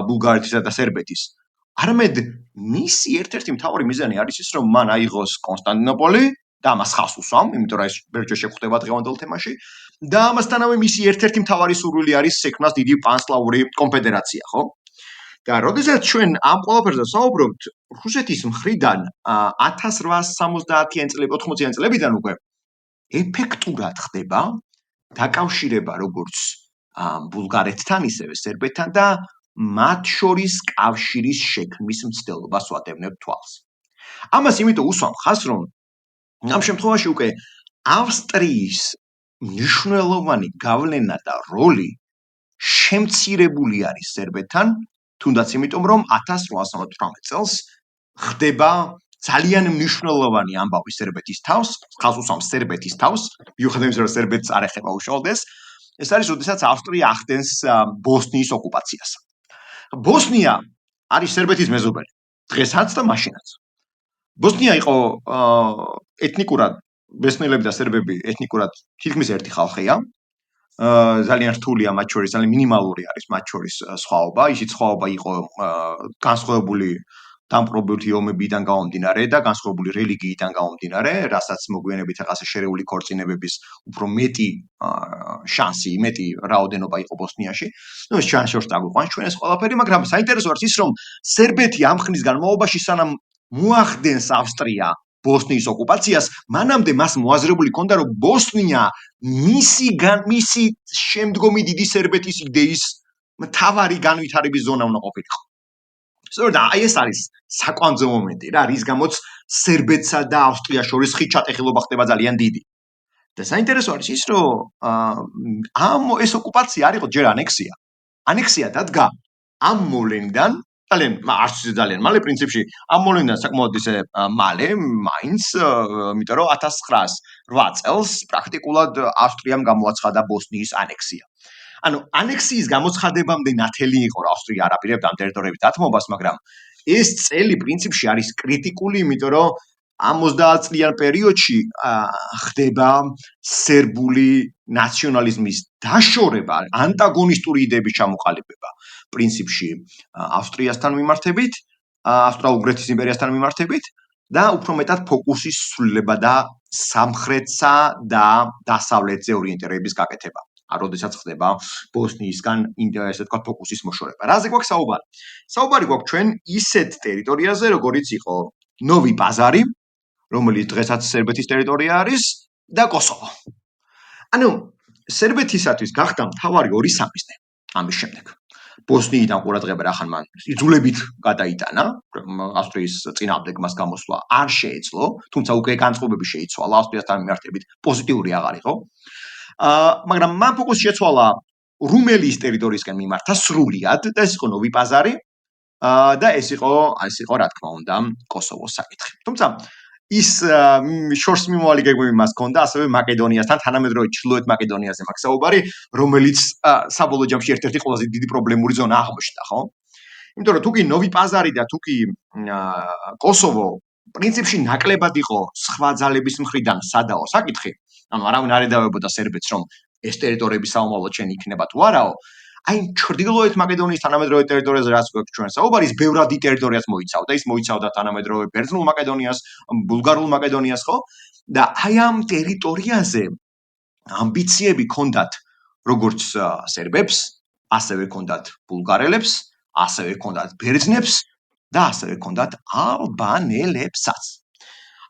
ბულგარეთისა და სერბეთის. არამედ მისი ერთ-ერთი მთავარი მიზანი არის ის, რომ მან აიღოს კონსტანტინოპოლი და ამას ხაზს უსვამ, იმიტომ რომ ეს ბერჯერ შეხვდება დღევანდელ თემაში და ამასთანავე მისი ერთ-ერთი მთავარი სურვილი არის შექმნას დიდი პანსლავური კონფედერაცია, ხო? და როდესაც ჩვენ ამ ყველაფერზე საუბრობთ, რუსეთის მხრიდან 1870-იან წლებში, 80-იან წლებიდან უკვე ეფექტურად ხდება დაკავშირება როგორც ბულგარეთთან, ისევე სერბეთთან და მათ შორის კავშირის შექმნის მცდელობას ვატევნებ თვალს. ამას იმიტომ უსვამ ხაზს, რომ ამ შემთხვევაში უკვე ავსტრიის მნიშვნელოვანი გავლენა და როლი შემცირებული არის სერბეთთან, თუნდაც იმიტომ, რომ 1878 წელს ხდება ძალიან მნიშვნელოვანი ამბავი სერბეთის თავს, ხაზს უსვამს სერბეთის თავს, მიუხედავად იმისა, რომ სერბეთს არ ეხება უშუალოდ ეს არის, როდესაც ავსტრია ახდენს ბოსნიის ოკუპაციას. ბოსნია არის სერბეთის მეზობელი, დღესაც და მაშინაც. ბოსნია იყო ეთნიკურად ბოსნიელები და სერბები ეთნიკურად თითქმის ერთი ხალხია. ძალიან რთულია მათ შორის, ძალიან მინიმალური არის მათ შორის სხვაობა, ისიც სხვაობა იყო განსხვავებული დამპყრობითი ომებიდან გამომდინარე და განსხვავებული რელიგიიდან გამომდინარე, რასაც მოგვიანებით ახასე შერეული ქორწინებების უფრო მეტი შანსი, მეტი რაოდენობა იყო ბოსნიაში. ნუ ეს ჩვენ შორს დაგვიყვანს ჩვენ ეს ყველაფერი, მაგრამ საინტერესო არის ის, რომ სერბეთი ამ ხნის განმავლობაში სანამ მოახდენს ავსტრია ბოსნიის ოკუპაციას, მანამდე მას მოაზრებული ჰქონდა, რომ ბოსნია მისი შემდგომი დიდი სერბეთის იდეის მთავარი განვითარების ზონა უნდა ყოფილიყო. სწორედ აი ეს არის საკვანძო მომენტი რა, რის გამოც სერბეთსა და ავსტრიას შორის ხიჩატეხილობა ხდება ძალიან დიდი. და საინტერესო არის ის, რომ ეს ოკუპაცია არ იყო ჯერ ანექსია. ანექსია დადგა ამ მოვლენიდან ძალიან მალე პრინციპში ამ მოვლენიდან საკმაოდ ისე მალე მაინც იმიტომ რომ 1908 წელს პრაქტიკულად ავსტრიამ გამოაცხადა ბოსნიის ანექსია. ანუ ანექსიის გამოცხადებამდე ნათელი იყო რა ავსტრია არ აპირებდა ამ ტერიტორიების დათმობას, მაგრამ ეს წელი პრინციპში არის კრიტიკული, იმიტომ რომ ამ 30 წლიან პერიოდში ხდება სერბული ნაციონალიზმის დაშორება, ანტაგონისტური იდეების ჩამოყალიბება პრინციპში ავსტრიასთან მიმართებით, ავსტრა-უნგრეთის იმპერიასთან მიმართებით და უფრო მეტად ფოკუსის სრულება და სამხრეთსა და დასავლეთზე ორიენტირების გაკეთება. როდესაც ხდება ბოსნიისგან ესე თქვა ფოკუსის მოშორება. რაზე გვაქვს საუბარი? საუბარი გვაქვს ჩვენ ისეთ ტერიტორიაზე, როგორიც იყო ნოვი პაზარი, რომელიც დღესაც სერბეთის ტერიტორია არის და კოსოვო. ანუ სერბეთისათვის გახდა მთავარი ორი სამიზნე ამის შემდეგ. ბოსნიიდან ყურადღება რახან მან იძულებით გადაიტანა, ავსტრიის წინააღმდეგ მას გამოსვლა არ შეეძლო, თუმცა უკვე განწყობები შეიცვალა ავსტრიასთან მიმართებით, პოზიტიური აღარ იყო. მაგრამ მან ფოკუსი შეცვალა რუმელიის ტერიტორიისკენ მიმართა სრულად და ეს იყო ნოვი პაზარი და ეს იყო რა თქმა უნდა კოსოვოს საკითხი. თუმცა ის შორს მიმავალი გეგმები მას ჰქონდა ასევე მაკედონიასთან, თანამედროვე ჩრდილოეთ მაკედონიაზე მაქვს საუბარი, რომელიც საბოლოო ჯამში ერთ-ერთი ყველაზე დიდი პრობლემური ზონა აღმოჩნდა, ხო? იმიტომ რომ თუკი ნოვი პაზარი და თუკი კოსოვო პრინციპში ნაკლებად იყო სხვა ძალების მხრიდან სადაო საკითხი, ანუ არავინ არ ედავებოდა სერბეთს, რომ ეს ტერიტორიები საომავლოდ შენ იქნება თუ არაო, აი ჩრდილოეთ მაკედონიის თანამედროვე ტერიტორიაზე რაც გვაქვს ჩვენ საუბარი, ის ბევრად დიდ ტერიტორიას მოიცავდა, ის მოიცავდა თანამედროვე ბერძნულ მაკედონიას, ბულგარულ მაკედონიას, ხო? და აი ამ ტერიტორიაზე ამბიციები ჰქონდათ როგორც სერბებს, ასევე ჰქონდათ ბულგარელებს, ასევე ჰქონდათ ბერძნებს და ასევე ჰქონდათ ალბანელებსაც.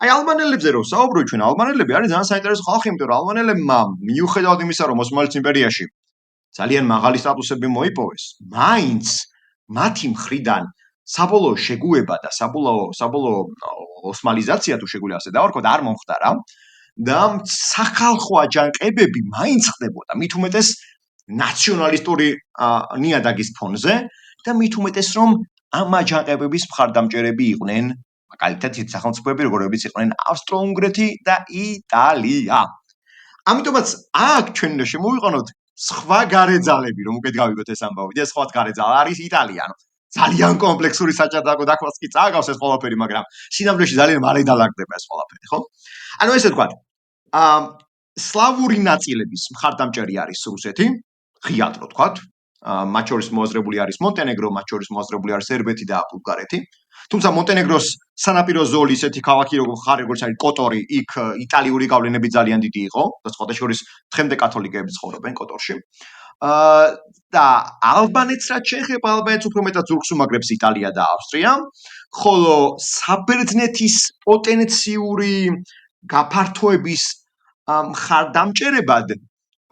აი ალბანელებზე რომ საუბრობთ ჩვენ, ალბანელები არის ძალიან საინტერესო ხალხი, იმიტომ რომ ალბანელებმა მიუხედავად იმისა, რომ ოსმალეთის იმპერიაში ძალიან მაღალი სტატუსები მოიპოვეს, მაინც მათი მხრიდან საბოლოო შეგუება და საბოლოო ოსმალიზაცია თუ შეგვიძლია ასე დავარქვათ, არ მომხდარა და სახალხო აჯანყებები მაინც ხდებოდა, მით უმეტეს ნაციონალისტური ნიადაგის ფონზე და მით უმეტეს რომ ამ აჯანყებების მხარდამჭერები იყვნენ მაგალითად ის სახელმწიფოები, როგორებიც იყვნენ ავსტრო-უნგრეთი და იტალია. ამიტომაც აქ ჩვენ უნდა შემოვიყვანოთ სხვა გარეძალები, რომ უკეთ გავიგოთ ეს ამბავი, და სხვა გარეძალა არის იტალია. ძალიან კომპლექსური საჭადრაკო დაკვაც კი წააგავს ეს ყველაფერი, მაგრამ სინამდვილეში ძალიან მალე დალაგდება ეს ყველაფერი, ხო? ანუ ესე ვთქვათ, სლავური ნაწილების მხარდამჭერი არის რუსეთი, ღიად რო ვთქვათ, მათ შორის მოაზრებული არის მონტენეგრო, მათ შორის მოაზრებული არის სერბეთი და ბულგარეთი. თუმცა მონტენეგროს სანაპირო ზოლი ისეთი ქალაქი როგორც არის კოტორი, იქ იტალიური გავლენები ძალიან დიდი იყო და სხვადასხვა დღემდე კათოლიკეები ცხოვრობენ კოტორში. და ალბანეთს რაც შეეხება, ალბანეთს უფრო მეტად ზურგს უმაგრებს იტალია და ავსტრია, ხოლო საბერძნეთის პოტენციური გაფართოების მხარდამჭერებად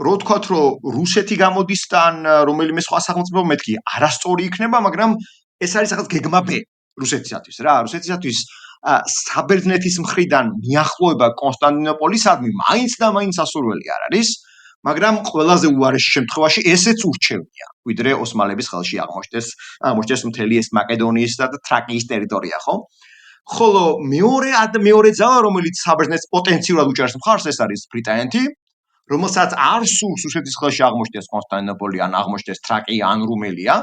რო ვთქვათ, რომ რუსეთი გამოდის თან რომელიმე სხვა სახელმწიფო მეთქი არასწორი იქნება, მაგრამ ეს არის რაღაც გეგმა B რუსეთისათვის რა, რუსეთისათვის საბერძნეთის მხრიდან მიახლოება კონსტანტინოპოლისადმი მაინც და მაინც სასურველი არ არის, მაგრამ ყველაზე უარესი შემთხვევაში ესეც ურჩევნია, ვიდრე ოსმალების ხელში აღმოჩნდეს მთელი ეს მაკედონიის და თრაკიის ტერიტორია, ხო? ხოლო მეორე ძალა, რომელიც საბერძნეთს პოტენციურად უჭერს მხარს, ეს არის ბრიტანეთი, რომელსაც არ სურს რუსეთის ხელში აღმოჩნდეს კონსტანტინოპოლი, ან აღმოჩნდეს თრაკია, ან რუმელია.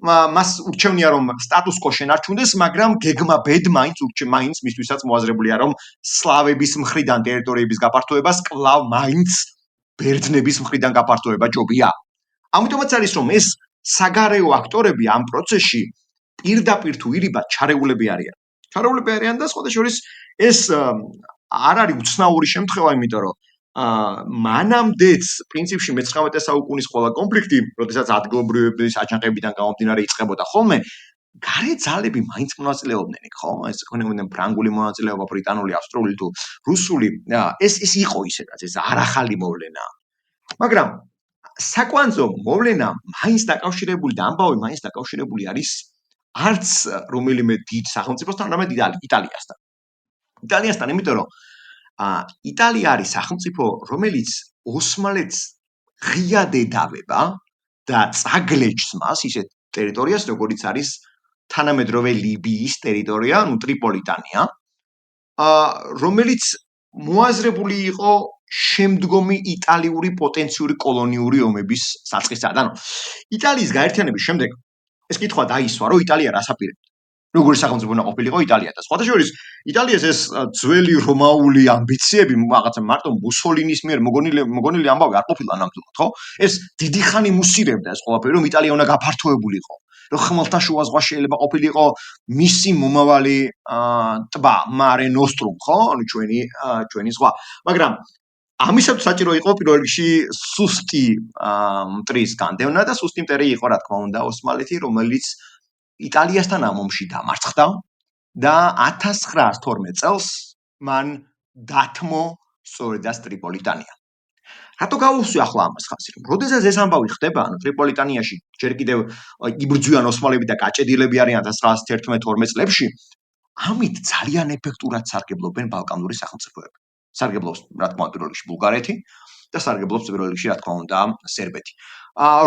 მას ურჩევნია რომ სტატუს კო შენარჩუნდეს, მაგრამ გეგმა ბედ მაინც მისთვისაც მოაზრებულია რომ სლავების მხრიდან ტერიტორიების გაფართოებას კლავ მაინც ბერძნების მხრიდან გაფართოება ჯობია. ამიტომაც არის რომ ეს საგარეო აქტორები ამ პროცესში პირდაპირ თუ ირიბად ჩარეულები არიან. ჩარეულები არიან და სხვადასხვა ეს არ არის უცნაური შემთხვევა, იმიტომ რომ მანამდეც პრინციპში მე-19 საუკუნის ყველა კონფლიქტი, როდესაც ადგილობრივების აჯანყებიდან გამომდინარე იწყებოდა ხოლმე, გარე ძალები მაინც მონაწილეობდნენ იქ, ხო? ეს ქონებდნენ ფრანგული მონაწილეობა, ბრიტანული, ავსტრიული თუ რუსული, ეს იყო ისედაც, ეს არ ახალი მოვლენაა. მაგრამ საკვანძო მოვლენა მაინც დაკავშირებული და ამბავი მაინც დაკავშირებული არის არც რომელიმე დიდ სახელმწიფოსთან, არამედ იტალიასთან. იტალიასთან, იმიტომ რომ იტალია არის სახელმწიფო, რომელიც ოსმალეთს ღიად ედავება და წაგლეჯს მას ისეთ ტერიტორიას, როგორიც არის თანამედროვე ლიბიის ტერიტორია, ანუ ტრიპოლიტანია, რომელიც მოაზრებული იყო შემდგომი იტალიური პოტენციური კოლონიური ომების საწყისად. ანუ იტალიის გაერთიანების შემდეგ ეს კითხვა დაისვა, რომ იტალია რას აპირებდა. როგორი სახელმწიფო უნდა ყოფილიყო იტალია და სხვათა შორის იტალიას ეს ძველი რომაული ამბიციები, რაღაცა მარტო მუსოლინის მიერ მოგონილი ამბავი არ ყოფილა ნამდვილად, ხო? ეს დიდი ხანი მუსირებდა ეს ყველაფერი, რომ იტალია უნდა გაფართოებულიყო. რომ ხმელთაშუა ზღვა შეიძლება ყოფილიყო მისი მომავალი ტბა, მარე ნოსტრუმ, ხო? ანუ ჩვენი ზღვა. მაგრამ ამისათვის საჭირო იყო პირველ რიგში სუსტი მტრის განდევნა და სუსტი მტერი იყო, რა თქმა უნდა, ოსმალეთი, რომელიც იტალიასთან ამ ომში დამარცხდა და 1912 წელს მან დათმო სწორედაც ტრიპოლიტანია. რატო გავუსვი ახლა ამას ხაზი? როდესაც ეს ამბავი ხდება, ანუ ტრიპოლიტანიაში ჯერ კიდევ იბრძვიან ოსმალები და გაჭედილები არიან 1911-12 წლებში, ამით ძალიან ეფექტურად სარგებლობენ ბალკანური სახელმწიფოები. სარგებლობს, რა თქმა უნდა, პირველ რიგში ბულგარეთი და სარგებლობს პირველ რიგში, რა თქმა უნდა, სერბეთი.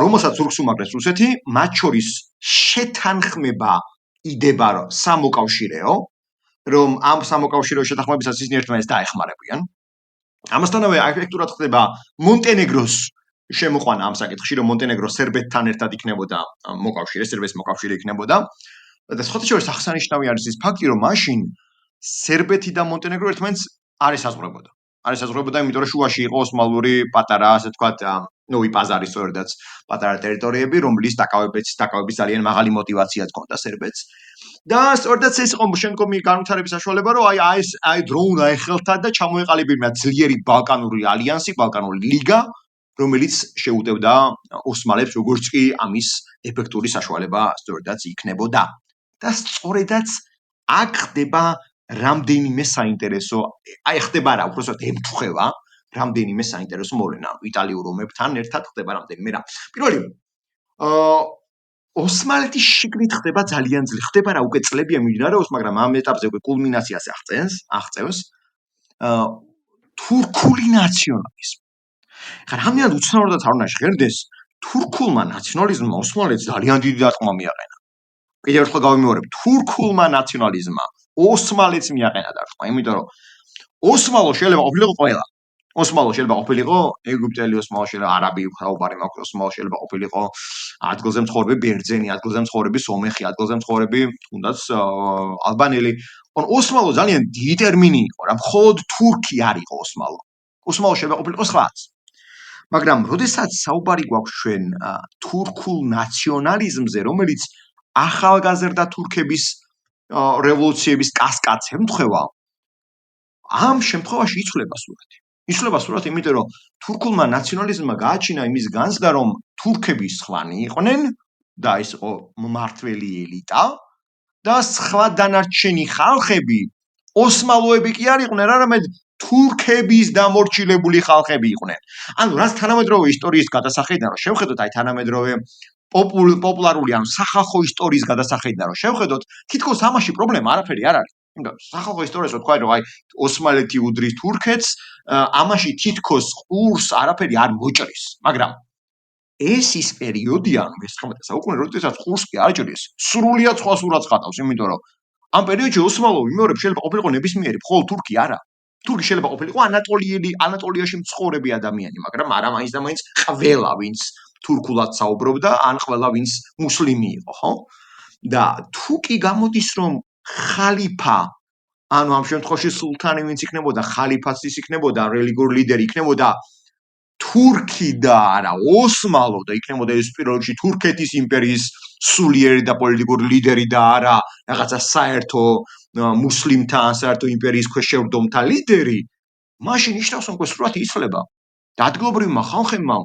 რომელსაც ზურგს უმაგრეს რუსეთი, მათ შორის შეთანხმება იდება სამოკავშირეო, რომ ამ სამოკავშირეო შეთანხმებისას ისინი ერთმანეთს დაეხმარებიან. ამასთანავე ეფექტურად ხდება მონტენეგროს შემოყვანა ამ საკითხში, რომ მონტენეგრო სერბეთთან ერთად იქნებოდა მოკავშირე, სერბეთის მოკავშირე იქნებოდა. და სხვათა შორის აღსანიშნავი არის ის ფაქტი, რომ მაშინ სერბეთი და მონტენეგრო ერთმანეთს არ ესაზღვრებოდა. არ ესაზღვრებოდა, იმიტომ რომ შუაში იყო ოსმალური პატარა, ასე ვთქვათ, ნოვი პაზარი, სწორედაც პატარა ტერიტორიები, რომლის დაკავების ძალიან მაღალი მოტივაციაც ჰქონდა სერბეთს. და სწორედაც ეს იყო შემდგომი განვითარების საშუალება, რომ აი დრო უნდა ეხელთა და ჩამოეყალიბებინა ძლიერი ბალკანური ალიანსი, ბალკანური ლიგა, რომელიც შეუტევდა ოსმალებს, როგორც კი ამის ეფექტური საშუალება სწორედაც იქნებოდა. და სწორედაც აქ ხდება რამდენიმე საინტერესო, აი ხდება რა, უბრალოდ ემთხვევა რამდენიმე საინტერესო მოვლენა. იტალიურ ომებთან ერთად ხდება რამდენიმე რა. პირველი ოსმალეთის შიგნით ხდება ძალიან ძლიერი, ხდება რა, უკვე წლებია მიმდინარეობს, მაგრამ ამ ეტაპზე უკვე კულმინაციას აღწევს თურქული ნაციონალიზმი. ხა რამდენად უცნაურადაც არ უნდა ჟღერდეს, თურქულმა ნაციონალიზმმა ოსმალეთს ძალიან დიდი დარტყმა მიაყენა. კიდევ ერთხელ გავიმეორებ, თურქულმა ნაციონალიზმმა ოსმალეთს მიაყენა დარტყმა, იმიტომ რომ ოსმალო შეიძლება ყოფილიყო ყველა. ოსმალო შეიძლება ყოფილიყო ეგვიპტელი, ოსმალო შეიძლება არაბი, ხაუბარი მაქვს, ოსმალო შეიძლება ყოფილიყო ადგილზე მცხოვრები ბერძენი, ადგილზე მცხოვრები სომეხი, ადგილზე მცხოვრები თუნდაც ალბანელი. ოსმალო ძალიან დიდი ტერმინი იყო, რა მხოლოდ თურქი არ იყო ოსმალო. ოსმალო შეიძლება ყოფილიყო სხვაც. მაგრამ როდესაც საუბარი გვაქვს ჩვენ თურქულ ნაციონალიზმზე, რომელიც ახალგაზრდა თურქების რევოლუციების კასკადს ემთხვევა, ამ შემთხვევაში იცვლება სურათი. იცვლება სურათი, იმიტომ რომ თურქულმა ნაციონალიზმმა გააჩინა იმის განცდა, რომ თურქები სხვანი იყვნენ და ეს იყო მმართველი ელიტა და სხვა დანარჩენი ხალხები ოსმალოები კი არ იყვნენ, არამედ თურქების დამორჩილებული ხალხები იყვნენ. ანუ რაც თანამედროვე ისტორიის გადასახედიდან რომ შევხედოთ, აი თანამედროვე პოპულარული ან სახალხო ისტორიის გადასახედიდან რომ შევხედოთ, თითქოს ამაში პრობლემა არაფერი არ არის. იმიტომ სახალხო ისტორიას რო თქვა, რომ აი ოსმალეთი უდრის თურქეთს, ამაში თითქოს ყურს არაფერი არ მოჭრის, მაგრამ ეს ის პერიოდია, ანუ მე-19 საუკუნე, როდესაც ყურს კი არ ჭრის, სრულიად სხვა სურათს ხატავს, იმიტომ რომ ამ პერიოდში ოსმალო ვიმეორებ შეიძლება ყოფილიყო ნებისმიერი, მხოლოდ თურქი არა. თურქი შეიძლება ყოფილიყო ანატოლიაში მცხოვრები ადამიანი, მაგრამ არა მაინც და მაინც ყველა, ვინც თურქულად საუბრობდა, ან ყველა, ვინც მუსლიმი იყო, ხო? და თუ კი გამოდის, რომ ხალიფა, ანუ ამ შემთხვევაში სულთანი ვინც იქნებოდა, ხალიფაც ის იქნებოდა, რელიგიური ლიდერი იქნებოდა თურქი და არა ოსმალო და იქნებოდა ეს პირველ რიგში თურქეთის იმპერიის სულიერი და პოლიტიკური ლიდერი და არა რაღაცა საერთო მუსლიმთა ან საერთო იმპერიის ქვეშ შევდომთა ლიდერი, მაშინ ნიშნავს, რომ სურათი იცვლება. და ადგილობრივმა ხალხებმა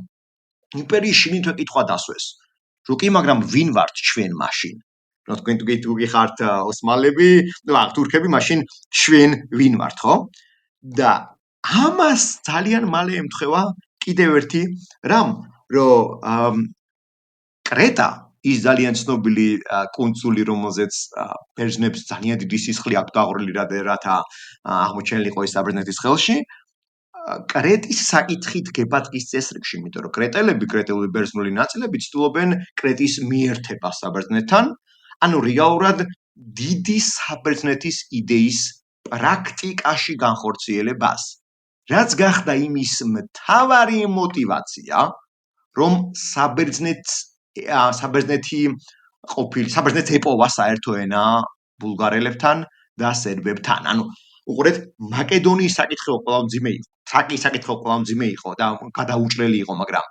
იმპერიის შიგნითვე კითხვა დასვეს. რომ კი, მაგრამ ვინ ვართ ჩვენ მაშინ? რომ თქვენ თუ გიხართ ოსმალები, თურქები, მაშინ ჩვენ ვინ ვართ, ხო? და ამას ძალიან მალე ემთხვევა კიდევ ერთი რამ, რომ კრეტა ის ძალიან ცნობილი კუნძული, რომელზეც ბერძნებს ძალიან დიდი სისხლი აქვს დაღვრილი, რათა აღმოჩენილი იყო ის საბერძნეთის ხელში. კრეტის საკითხით გეპატყის წესრიგში, იმიტომ რომ კრეტელები, კრეტელური ბერძნული ნაწილები ცდილობენ კრეტის მიერთებას საბერძნეთთან. ანუ რეალურად დიდი საბერძნეთის იდეის პრაქტიკაში განხორციელებას, რაც გახდა იმის მთავარი мотиваცია, რომ საბერძნეთი საბერძნეთს ეპოვა საერთო ენა ბულგარელებთან და სერბებთან. ანუ უყურეთ, მაკედონიის საკითხი ყველაზე მძიმე იყო. თრაკიის საკითხი ყველაზე მძიმე იყო და გადაუჭრელი იყო, მაგრამ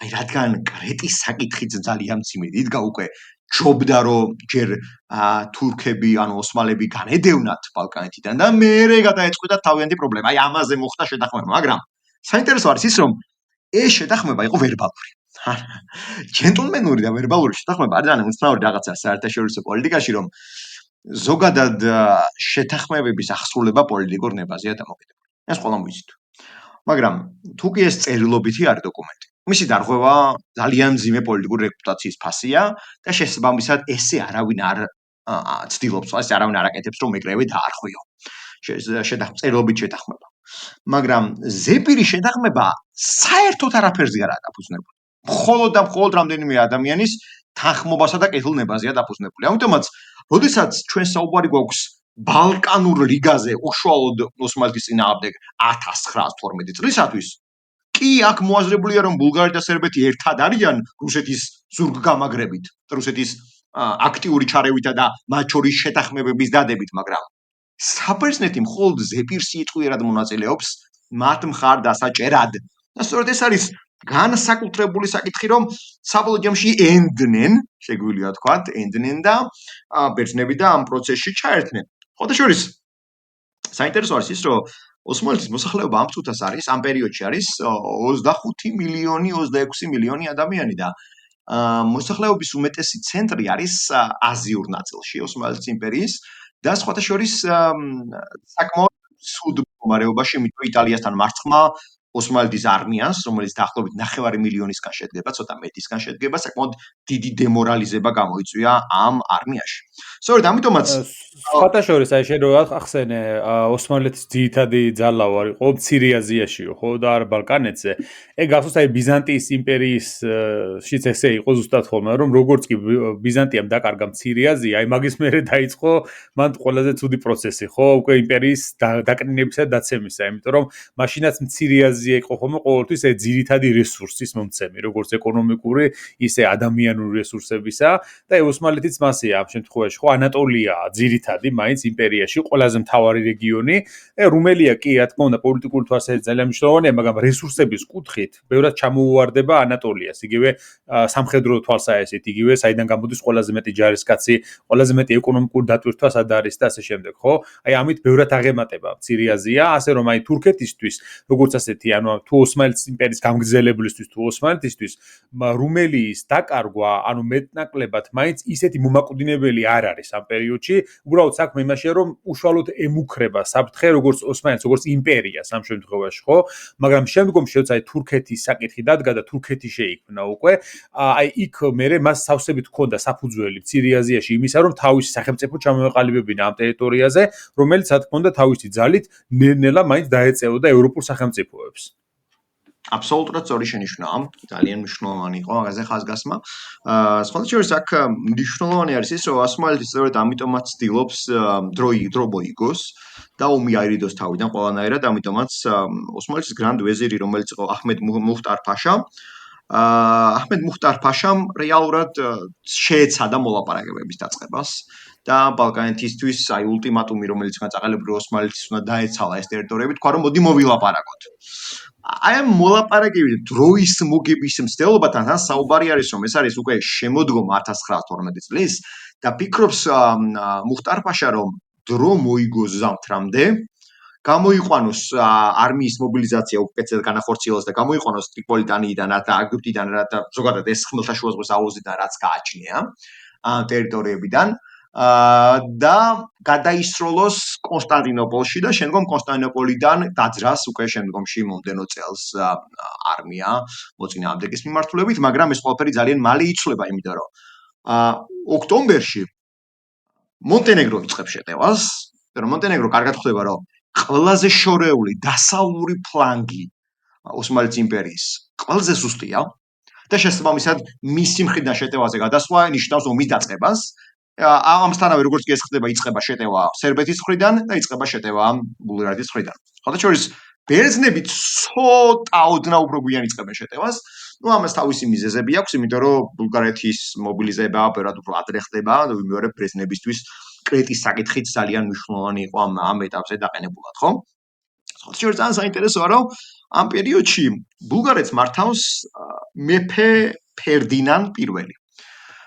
აი რადგან კრეტის საკითხიც ძალიან მძიმე იდგა უკვე ჯობდა რომ ჯერ თურქები ანუ ოსმალები განედევნათ ბალკანეთიდან და მერე გადაეწყვიტათ თავიანთი პრობლემა. აი ამაზე მოხდა შეთანხმება, მაგრამ საინტერესო არის ის, რომ ეს შეთანხმება იყო ვერბალური. ჯენტლმენური და ვერბალური შეთანხმება არის უცნაური რაღაცა საერთაშორისო პოლიტიკაში, რომ ზოგადად შეთანხმებების აღსრულება პოლიტიკურ ნებაზეა დამოკიდებული. ეს ყველამ ვიცით. მაგრამ თუ კი ეს წერილობითი არის დოკუმენტი, მისი დარღვევა ძალიან მძიმე პოლიტიკური რეპუტაციის ფასია და შესაბამისად ესე არავინ არ ცდილობს, ეს არავინ არ აკეთებს, რომ ეგრევე დაარღვიო. წერილობით შეთანხმება. მაგრამ ზეპირი შეთანხმება საერთოდ არაფერზე არაა დაფუძნებული. მხოლოდ და მხოლოდ რამდენიმე ადამიანის თანხმობასა და კეთილნებაზეა დაფუძნებული. ამიტომაც, როდესაც ჩვენ საუბარი გვაქვს ბალკანურ ლიგაზე უშუალოდ ოსმალეთის წინააღმდეგ 1912 წლისათვის, კი აქ მოაზრებულია, რომ ბულგარეთი და სერბეთი ერთად არიან რუსეთის ზურგგამაგრებით, რუსეთის აქტიური ჩარევითა და მათ შორის შეთანხმებების დადებით, მაგრამ საბერძნეთი მხოლოდ ზეპირს იტყვიერად მონაწილეობს მათ მხარდასაჭერად. და სწორედ ეს არის განსაკუთრებული საკითხი, რომ საბოლოო ჯამში ენდნენ, შეგვიძლია ვთქვათ, ენდნენ და ბერძნები და ამ პროცესში ჩაერთნენ. ხოდაშორის საინტერესო არის ის, რომ ოსმალეთის მოსახლეობა ამ წუთას არის, ამ პერიოდში არის 25 მილიონი, 26 მილიონი ადამიანი და მოსახლეობის უმეტესი ცენტრი არის აზიურ ნაწილში, ოსმალეთის იმპერიის და სხვათა შორის საკმაოდ ცუდ მდგომარეობაში, იმიტომ იტალიასთან მარცხმა ოსმალეთის არმიას, რომელიც დაახლოებით 9 მილიონისგან შედგება, ცოტა მეტისგან შედგება, საკმაოდ დიდი დემორალიზება გამოიწვია ამ არმიაში. სწორედ ამიტომაც სხვათა შორის აი შენ რო ახსენე ოსმალეთის ძირითადი ძალა იყო მცირე აზიაშიო, ხო და არ ბალკანეთზე. ეგ გახსოვს აი ბიზანტიის იმპერიისშიც ესე იყო ზუსტად ხოლმე, რომ როგორც კი ბიზანტიამ დაკარგა მცირე აზია, აი მაგის მერე დაიწყო მან ყველაზე ცუდი პროცესი, ხო, უკვე იმპერიის დაკნინებისა და დაცემისა, იმიტომ რომ მაშინაც მცირე აზია იყო ხოლმე ყოველთვის ეს ძირითადი რესურსის მომცემი, როგორც ეკონომიკური, ისე ადამიანური რესურსებისა და ოსმალეთიც მასეა ამ შემთხვევაში, ხო, ანატოლია ძირითადი მაინც იმპერიაში ყველაზე მთავარი რეგიონი, რუმელია კი რა თქმა უნდა პოლიტიკური თვალსაზრისით ძალიან მნიშვნელოვანია, მაგრამ რესურსების კუთხით ბევრად ჩამოუვარდება ანატოლიას, იგივე სამხედრო თვალსაზრისით, იგივე საიდან გამოდის ყველაზე მეტი ჯარისკაცი, ყველაზე მეტი ეკონომიკური დატვირთვა სად არის და ასე შემდეგ, ხო? აი ამით ბევრად აღემატება მცირე აზია, ასე რომ აი თურქეთისთვის, როგორც ასეთი, ანუ თუ ოსმალეთის იმპერიის გამგზელებელისთვის, თუ ოსმალეთისთვის, რუმელიის დაკარგვა, ანუ მეტნაკლებად მაინც ისეთი მომაკვდინებელი არ არის ამ პერიოდში, უბრალოდ საქმე იმაშია, რომ უშუალოდ ემუქრება საფრთხე, როგორც ოსმალეთს, როგორც იმპერიას ამ შემთხვევაში, ხო? მაგრამ შემდგომში როცა აი თურქეთის საკითხი დადგა და თურქეთი შეიქმნა უკვე, აი იქ მერე მას სავსებით ჰქონდა საფუძველი მცირე აზიაში იმისა, რომ თავისი სახელმწიფო ჩამოეყალიბებინა ამ ტერიტორიაზე, რომელიც რა თქმა უნდა თავისი ძალით ნელ-ნელა მაინც დაეწეოდა ევროპულ სახელმწიფოებს. აბსოლუტურად სწორი შენიშვნაა, ძალიან მნიშვნელოვანი იყო მაგაზე ხაზგასმა. სხვათა შორის აქ მნიშვნელოვანი არის ის, რომ ოსმალეთი სწორედ ამიტომაც ცდილობს დრო მოიგოს და ომი აირიდოს თავიდან ყველანაირად, ამიტომაც ოსმალეთის გრანდ ვეზირი, რომელიც იყო აჰმედ მუხტარ-ფაშა, აჰმედ მუხტარ-ფაშამ რეალურად შეეცადა მოლაპარაკებების დაწყებას და ბალკანეთისთვის აი ულტიმატუმი, რომელიც წაღელებრივ ოსმალეთის უნდა დაეცალა ეს ტერიტორიები, თქვა რომ მოდი მოვილაპარაკოთ. აი ამ მოლაპარაკების დროის მოგების მცდელობათან საუბარი არის, რომ ეს არის უკვე შემოდგომა 1912 წლის და ფიქრობს მუხტარ-ფაშა, რომ დრო მოიგოს ზამთრამდე, გამოიყვანოს არმიის მობილიზაცია უკეთესად განახორციელოს და გამოიყვანოს ტრიპოლიტანიდან და ეგვიპტიდან და ზოგადად ეს ხმელთაშუა ზღვის აუზიდან რაც გააჩნია ტერიტორიებიდან და გადაისროლოს კონსტანტინოპოლში და შემდგომ კონსტანტინოპოლიდან დაძრას უკვე შემდგომში მომდენო წელს არმია მოწინააღმდეგის მიმართულებით, მაგრამ ეს ყველაფერი ძალიან მალე იცვლება, იმიტომ რომ ოქტომბერში მონტენეგრო იწყებს შეტევას, რომ მონტენეგრო კარგად ხვდება, რომ ყველაზე შორეული დასავლური ფლანგი ოსმალეთის იმპერიის ყველაზე სუსტია და შესაბამისად მისი მხრიდან შეტევაზე გადასვლა ნიშნავს ომის დაწყებას ამასთანავე როგორც კი ეს ხდება, იწყება შეტევა სერბეთის მხრიდან და იწყება შეტევა ბულგარეთის მხრიდან. სხვათა შორის ბერძნები ცოტა ოდნავ უფრო გვიან იწყებენ შეტევას. ამას თავისი მიზეზები აქვს, იმიტომ რომ ბულგარეთის მობილიზება ბევრად უფრო ადრე ხდება, ვიმეორებ ბერძნებისთვის კრეტის საკითხიც ძალიან მნიშვნელოვანი იყო ამ ეტაპზე დაყენებულად, ხო? სხვათა შორის ძალიან საინტერესოა, რომ ამ პერიოდში ბულგარეთს მართავს მეფე ფერდინანდ პირველი.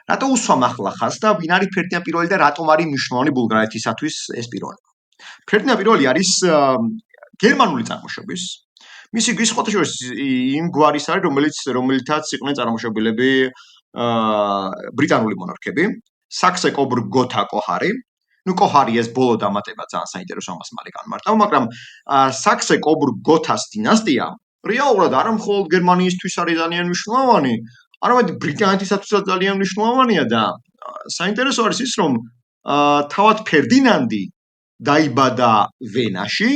რატო უსვამ ახლა ხაზს და ვინ არის ფერდინანდ პირველი და რატომ არის მნიშვნელოვანი ბულგარეთისათვის ეს პიროვნება? ფერდინანდ პირველი არის გერმანული წარმოშობის. მისი გვის სხვათა შორის იმ გვარის არის, რომელთაც იყვნენ წარმოშობილები ბრიტანული მონარქები, საქსე კობრგ გოთა კოჰარი. კოჰარი ეს ბოლო დამატება ძალიან საინტერესო ამას მალე განმარტავ, მაგრამ საქსე კობრგ გოთას დინასტია რეალურად არა მხოლოდ გერმანიისთვის არის ძალიან მნიშვნელოვანი, არამედ ბრიტანეთისათვისაც ძალიან მნიშვნელოვანია და საინტერესო არის ის, რომ თავად ფერდინანდი დაიბადა ვენაში,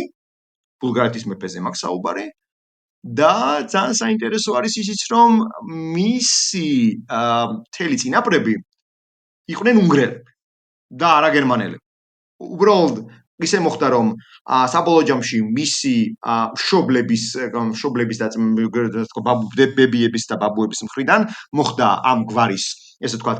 ბულგარეთის მეფეზე მაქვს საუბარი და ძალიან საინტერესო არის ისიც, რომ მისი მთელი წინაპრები იყვნენ უნგრელები და არა გერმანელები. უბრალოდ ისე მოხდა, რომ საბოლოო ჯამში მისი მშობლების და ბებიების და ბაბუების მხრიდან მოხდა ამ გვარის ესე ვთქვათ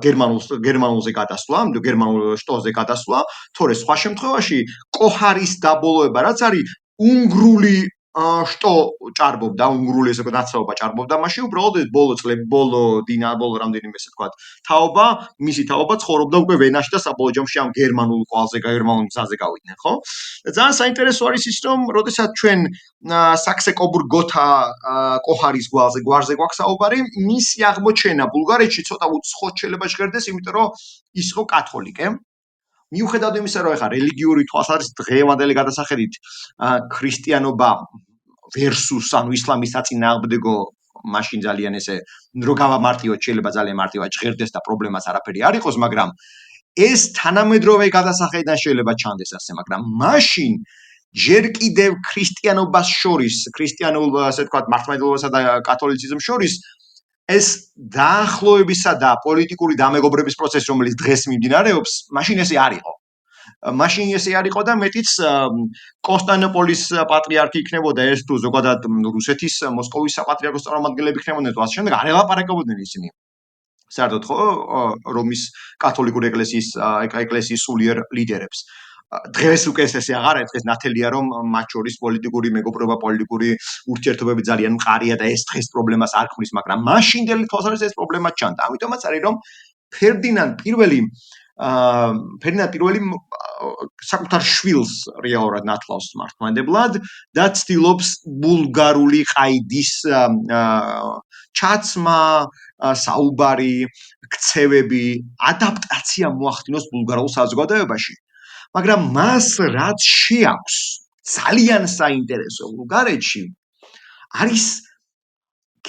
გერმანულზე გადასვლა, გერმანულ შტოზე გადასვლა, თორე სხვა შემთხვევაში კოჰარის დაბოლოება რაც არის უნგრული შტო ჭარბობდა, უნგრული ესე ვთქვათ ნაცრაობა ჭარბობდა, მაშინ უბრალოდ ეს ბოლო რამდენიმე ესე ვთქვათ თაობა, მისი თაობა ცხოვრობდა უკვე ვენაში და საბოლოო ჯამში ამ გერმანულ გზაზე გავიდნენ, ხო? ძალიან საინტერესო არის ის, რომ როდესაც ჩვენ საქსე კობრგ გოთა კოჰარის გვარზე გვაქვს საუბარი, მისი აღმოჩენა ბულგარეთში ცოტა უცხოდ შეიძლება ჟღერდეს, იმიტომ რომ ის იყო კათოლიკე. მიუხედავად იმისა, რომ ეხა რელიგიური თვალსაზრისით დღევანდელი გადასახედით ქრისტიანობა versus ანუ ისლამის საწინააღმდეგო მაშინ ძალიან ესე რო გავამარტივოთ, შეიძლება ძალიან მარტივად ჟღერდეს და პრობლემას არაფერი არ იყოს, მაგრამ ეს თანამედროვე გადასახედიდან შეიძლება ჩანდეს ასე, მაგრამ მაშინ ჯერ კიდევ ქრისტიანობას შორის, ქრისტიანულ ასე ვთქვათ მართლმადიდებლობასა და კათოლიციზმს შორის ეს დაახლოებისა და პოლიტიკური დამეგობრების პროცესი, რომელიც დღეს მიმდინარეობს, მაშინ ესე არ იყო. მაშინ ესე არ იყო და მეტიც კონსტანტინოპოლის პატრიარქი იქნებოდა ეს თუ ზოგადად რუსეთის მოსკოვის საპატრიარქოს წარმომადგენლები იქნებოდნენ თუ ასე შემდეგ, არ ელაპარაკებოდნენ ისინი. საერთოდ ხო რომის კათოლიკური ეკლესიის სულიერ ლიდერებს. დღეს უკვე ესე აღარ არის, დღეს ნათელია რომ მათ შორის პოლიტიკური მეგობრობა, პოლიტიკური ურთიერთობები ძალიან მყარია და ეს დღეს პრობლემას არ ქმნის, მაგრამ მაშინდელი თვალსაზრისით ეს პრობლემა ჩანდა. ამიტომაც არის რომ ფერდინანდ პირველი საკუთარ შვილს რეალურად ნათლავს მართლმადიდებლად და ცდილობს ბულგარული ყაიდის ჩაცმა, საუბარი, ქცევები, ადაპტაცია მოახდინოს ბულგარულ საზოგადოებაში. მაგრამ მას რაც შეაქვს ძალიან საინტერესო ბულგარეთში არის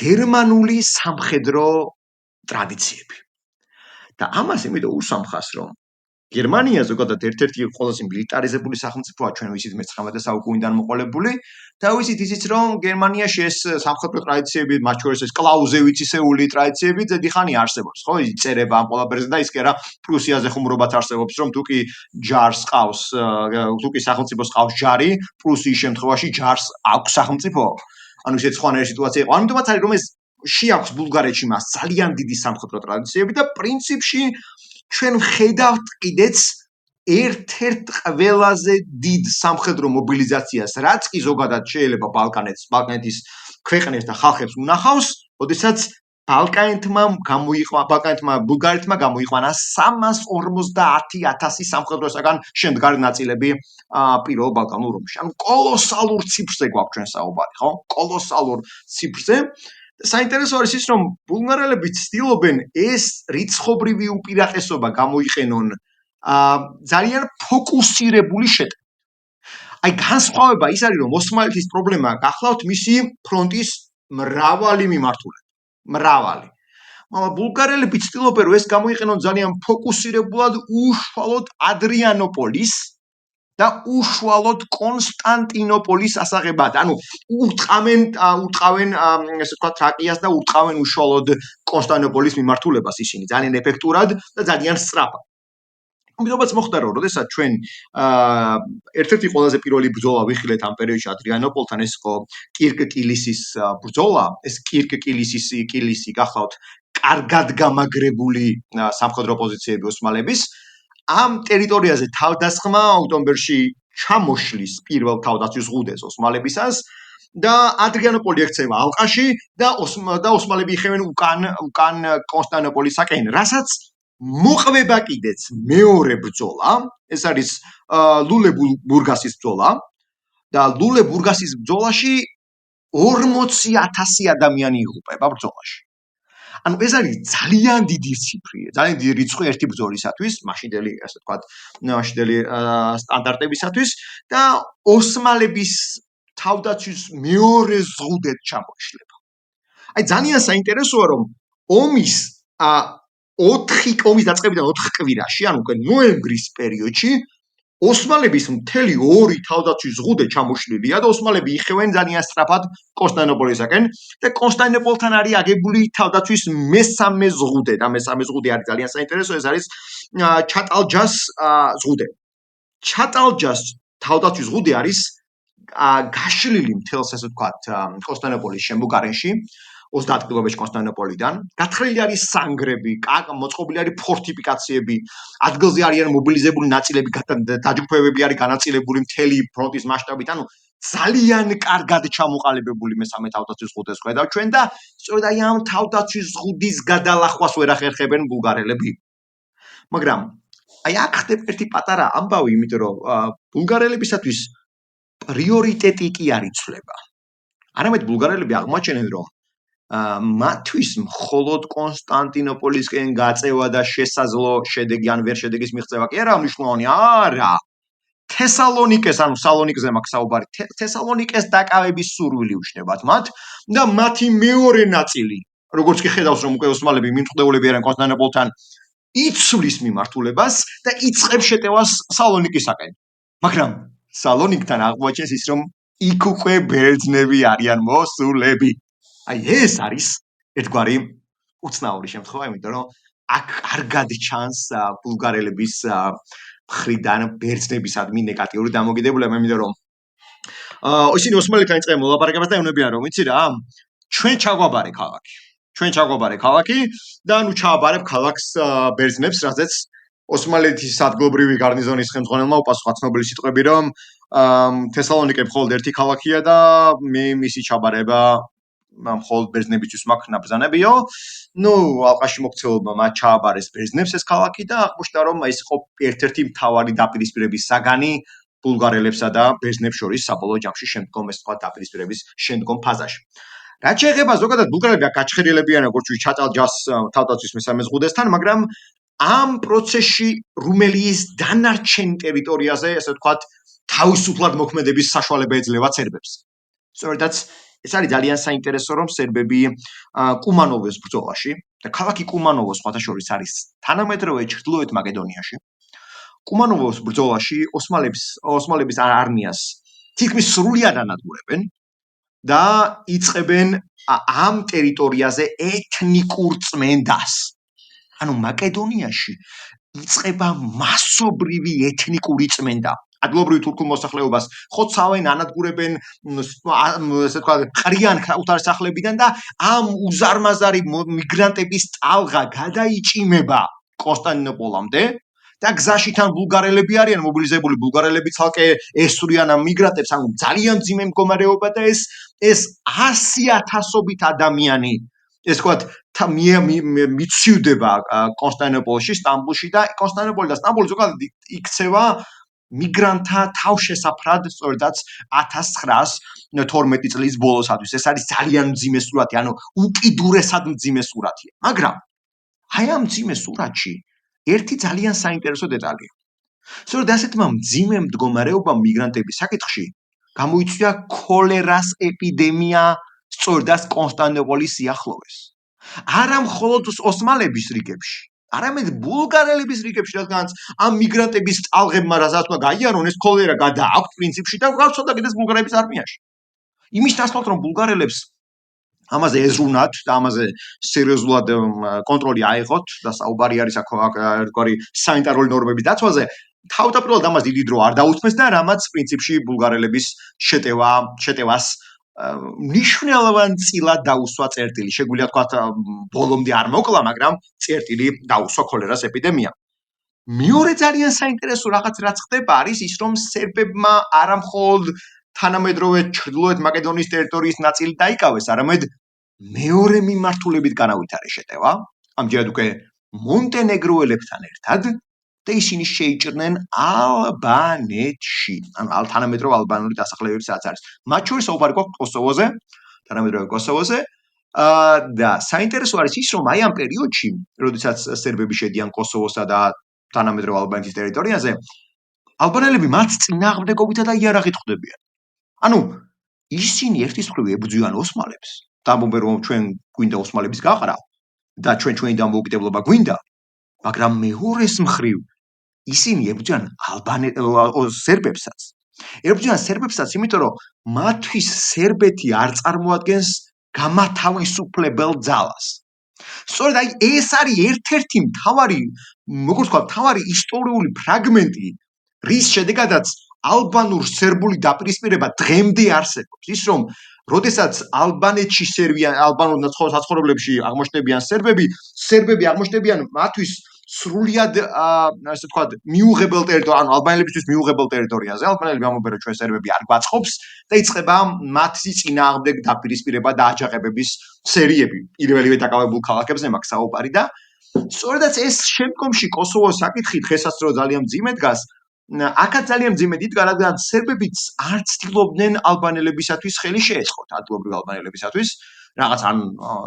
გერმანული სამხედრო ტრადიციები. და ამას იმიტომ უსამხას, რომ გერმანია ზოგადად ერთ-ერთი ყველაზე მილიტარიზებული სახელმწიფოა ჩვენ ვიცით მე-19 საუკუნიდან მოყოლებული და ვიცით ისიც რომ გერმანიაში ეს სამხედრო ტრადიციები, მათ შორის ეს კლაუზევიცისეული ტრადიციები ძედი ხანი არსებობს, ხო? იწერება ამ ყველაფერზე და ის კი არა პრუსიაზე ხუმრობაც არსებობს, რომ თუ კი ჯარს ყავს, თუ კი სახელმწიფოს ყავს ჯარი, პრუსიის შემთხვევაში ჯარს აქვს სახელმწიფო. ანუ ისეთ სხვანაირი სიტუაცია იყო. ამიტომაც არის რომ ეს შეაქვს ბულგარეთში მას ძალიან დიდი სამხედრო ტრადიციები და პრინციპში ჩვენ ვხედავთ კიდეც ერთ-ერთ ყველაზე დიდ სამხედრო მობილიზაციას, რაც კი ზოგადად შეიძლება ბალკანეთის ქვეყნებს და ხალხებს უნახავს, როდესაც ბულგარეთმა გამოიყვანა 350,000 სამხედროსაგან შემდგარი ნაწილები პირველ ბალკანურ ომში. ანუ კოლოსალურ ციფრზე გვაქვს ჩვენ საუბარი, ხო? კოლოსალურ ციფრზე. საინტერესო არის ის, რომ ბულგარელები ცდილობენ ეს რიცხობრივი უპირატესობა გამოიყენონ ძალიან ფოკუსირებული შეტევით. აი განსხვავება ის არის, რომ ოსმალეთის პრობლემა გახლავთ მისი ფრონტის მრავალი მიმართულება. მაგრამ ბულგარელები ცდილობენ რომ ეს გამოიყენონ ძალიან ფოკუსირებულად უშუალოდ ადრიანოპოლის და უშუალოდ კონსტანტინოპოლის ასაღებად. ანუ ურტყავენ ესე ვთქვათ თრაკიას და ურტყავენ უშუალოდ კონსტანტინოპოლის მიმართულებას ისინი ძალიან ეფექტურად და ძალიან სწრაფად. ამიტომაც მოხდა რომ როდესაც ჩვენ ერთ-ერთი ყველაზე პირველი ბრძოლა ვიხილეთ ამ პერიოდში ადრიანოპოლთან ეს იყო კირკ-კილისის ბრძოლა ეს კილისი გახლავთ კარგად გამაგრებული სამხედრო პოზიციები ოსმალების ამ ტერიტორიაზე თავდასხმა ოქტომბერში ჩამოშლის პირველ თავდაცვის ზღუდეს ოსმალებისას და ადრიანოპოლი ექცევა ალყაში და ოსმალები იხევენ უკან კონსტანტინოპოლისაკენ, რასაც მოყვება კიდეც მეორე ბრძოლა, ეს არის ლულე-ბურგასის ბრძოლა და ლულე-ბურგასის ბრძოლაში 40,000 ადამიანი იღუპება ბრძოლაში. ანუ ეს არის ძალიან დიდი ციფრი, ძალიან დიდი რიცხვი ერთი ბრძოლისათვის, მაშინდელი, ასე ვთქვათ, მაშინდელი სტანდარტებისათვის და ოსმალების თავდაცვის მეორე ზღუდეთ ჩამოშლება. აი ძალიან საინტერესოა რომ ომის დაწყებიდან 4 კვირაში, ანუ ნოემბრის პერიოდში ოსმალების მთელი ორი თავდაცვის ზღუდე ჩამოშლილია და ოსმალები იხევენ ძალიან სწრაფად კონსტანტინოპოლისაკენ და კონსტანტინოპოლთან არის აგებული თავდაცვის მესამე ზღუდე და მესამე ზღუდე არის ძალიან საინტერესო, ეს არის ჩატალჯას ზღუდე. ჩატალჯას თავდაცვის ზღუდე არის გაშლილი მთელს ასე ვთქვათ კონსტანტინოპოლის შემოგარენში 30 კილომეტრში კონსტანტინოპოლიდან, გათხრილი არის სანგრები, მოწყობილი არის ფორტიფიკაციები, ადგილზე არიან მობილიზებული ნაწილები, დაჯგუფებები არის განაწილებული მთელი ფრონტის მასშტაბით, ანუ ძალიან კარგად ჩამოყალიბებული მესამე თავდაცვის ზღუდეს ხედავ ჩვენ და სწორედ აი ამ თავდაცვის ზღუდის გადალახვას ვერ ახერხებენ ბულგარელები. მაგრამ აი აქ ხდება ერთი პატარა ამბავი, იმიტომ რომ ბულგარელებისათვის პრიორიტეტი კი არ იცვლება. არამედ ბულგარელები აღმოაჩენენ რომ მათთვის მხოლოდ კონსტანტინოპოლისკენ გაწევა და შესაძლო შედეგი ან ვერ შედეგის მიღწევა კი არა მნიშვნელოვანი, არა. თესალონიკეს, ანუ სალონიკზე მაქვს საუბარი, თესალონიკეს დაკავების სურვილი უშნებათ მათ და მათი მეორე ნაწილი, როგორც კი ხედავს რომ უკვე ოსმალები მიმწყდეულები არიან კონსტანტინოპოლთან, იცვლის მიმართულებას და იწყებს შეტევას სალონიკისაკენ. მაგრამ სალონიკთან აღმოაჩენს ის რომ იქ უკვე ბერძნები არიან მოსულები. აი ეს არის ერთგვარი უცნაური შემთხვევა, იმიტომ რომ აქ კარგად ჩანს ბულგარელების მხრიდან ბერძნებისადმი ნეგატიური დამოკიდებულება, იმიტომ რომ ისინი ოსმალებთან იწყებენ მოლაპარაკებას და ეუბნებიან რომ იცი რა, ჩვენ ჩაგვაბარე ქალაქი და ნუ ჩააბარებ ქალაქს ბერძნებს, რაზეც ოსმალეთის ადგილობრივი გარნიზონის ხელმძღვანელმა უპასუხა ცნობილი სიტყვები რომ თესალონიკე მხოლოდ ერთი ქალაქია და მე მისი ჩაბარება მხოლოდ ბერძნებისთვის მაქვს ნაბრძანებიო. ნუ ალყაში მოქცეულმა მათ ჩააბარეს ბერძნებს ეს ქალაქი და აღმოჩნდა რომ ეს იყო ერთ-ერთი მთავარი დაპირისპირების საგანი ბულგარელებსა და ბერძნებს შორის საბოლოო ჯამში შემდგომ ეს თქვა დაპირისპირების შემდგომ ფაზაში. რაც შეეხება ზოგადად ბულგარელები აქ გაჩხერილებიან როგორც ჩატალჯას თავდაცვის მესამე ზღუდესთან, მაგრამ ამ პროცესში რუმელიის დანარჩენ ტერიტორიაზე, ასე ვთქვათ, თავისუფლად მოქმედების საშუალება ეძლევა სერბებს. სწორედაც ეს არის ძალიან საინტერესო რომ სერბები კუმანოვოს ბრძოლაში და ქალაქი კუმანოვო სხვათა შორის არის თანამედროვე ჩრდილოეთ მაკედონიაში. კუმანოვოს ბრძოლაში ოსმალების არმიას თითქმის სრულად ანადგურებენ და იწყებენ ამ ტერიტორიაზე ეთნიკურ წმენდას. ანუ მაკედონიაში იწყება მასობრივი ეთნიკური წმენდა. ადგილობრივი თურქულ მოსახლეობას ხოცავენ, ანადგურებენ, ასე ვთქვათ, ყრიან უთავსახლებიდან და ამ უზარმაზარი მიგრანტების ტალღა გადაიჭიმება კონსტანტინოპოლამდე და გზაში თან ბულგარელები არიან მობილიზებული, ბულგარელები ცალკე ესვრიან ამ მიგრანტებს, ანუ ძალიან მძიმე მდგომარეობა და ეს 100,000-ობით ადამიანი, ეს ვთქვათ, მიცივდება კონსტანტინოპოლში, სტამბოლში და კონსტანტინოპოლი და სტამბოლი ზოგადად იქცევა მიგრანტთა თავშესაფრად სწორედაც 1912 წლის ბოლოსთვის. ეს არის ძალიან მძიმე სურათი, ანუ უკიდურესად მძიმე სურათია. მაგრამ აი ამ მძიმე სურათში ერთი ძალიან საინტერესო დეტალია. სწორედ ასეთმა მძიმე მდგომარეობამ მიგრანტების საკითხში გამოიწვია ქოლერას ეპიდემია სწორედ კონსტანტინოპოლის სიახლოვეს. არა მხოლოდ ოსმალების რიგებში, არამედ ბულგარელების რიგებში, რადგანაც ამ მიგრანტების ტალღებმა რასაც უნდა გაიარონ, ეს ქოლერა გადააქვთ პრინციპში და გავცოდა კიდეც ბულგარელების არმიაში. იმის ნაცვლად რომ ბულგარელებს ამაზე ეზრუნათ და ამაზე სერიოზულად კონტროლი აიღოთ და საუბარი არის აქ სანიტარული ნორმების დაცვაზე. თავდაპირველად ამას დიდი დრო არ დაუთმეს და რამაც პრინციპში ბულგარელების შეტევას მნიშვნელოვანწილად დაუსვა წერტილი. შეგვიძლია თქვა ბოლომდე არ მოკლა, მაგრამ წერტილი დაუსვა ქოლერას ეპიდემიამ. მეორე ძალიან საინტერესო რაღაც რაც ხდება არის ის, რომ სერბებმა არა მხოლოდ თანამედროვე ჩრდილოეთ მაკედონიის ტერიტორიის ნაწილი დაიკავეს, არამედ მეორე მიმართულებით განავითარეს შეტევა. ამჯერად უკვე მონტენეგროელებთან ერთად და ისინი შეიჭრნენ ალბანეთში. ანუ თანამედროვე ალბანური დასახლებები სადაც არის. მათ შორის საუბარი გვაქვს კოსოვოზე, თანამედროვე კოსოვოზე. და საინტერესო არის ის, რომ აი ამ პერიოდში, როდესაც სერბები შედიან კოსოვოსა და თანამედროვე ალბანეთის ტერიტორიაზე, ალბანელები მათ წინააღმდეგობითა და იარაღით ხვდებიან. ანუ ისინი ერთის მხრივ ებრძვიან ოსმალებს, დამბობენ რომ ჩვენ გვინდა ოსმალების გაყრა და ჩვენი დამოუკიდებლობა გვინდა, მაგრამ მეორეს მხრივ ისინი ებრძვიან სერბებსაც. ებრძვიან სერბებსაც, იმიტომ რომ მათთვის სერბეთი არ წარმოადგენს გამათავისუფლებელ ძალას. სწორედ აი ეს არის ერთ-ერთი მთავარი ისტორიული ფრაგმენტი, რის შედეგადაც ალბანურ-სერბული დაპირისპირება დღემდე არსებობს. ის რომ როდესაც ალბანეთში ალბანურ საცხოვრებლებში აღმოჩნდებიან სერბები აღმოჩნდებიან მათთვის სრულიად ასე ვთქვათ მიუღებელ ტერიტორიაზე, ანუ ალბანელებისთვის მიუღებელ ტერიტორიაზე. ალბანელები ამბობენ რომ ჩვენ სერბები არ გვაწყობს და იწყება მათი წინააღმდეგ დაპირისპირება და აჯანყებების სერიები. პირველივე დაკავებულ ქალაქებზე მაქვს საუბარი და სწორედაც ეს შემდგომში კოსოვოს საკითხი დღესაც რო ძალიან მძიმე დგას, აქაც ძალიან მძიმე იდგა, რადგან სერბებიც არ ცდილობდნენ ალბანელებისათვის ხელი შეეწყოთ, ადგილობრივ ალბანელებისათვის, რაღაც ან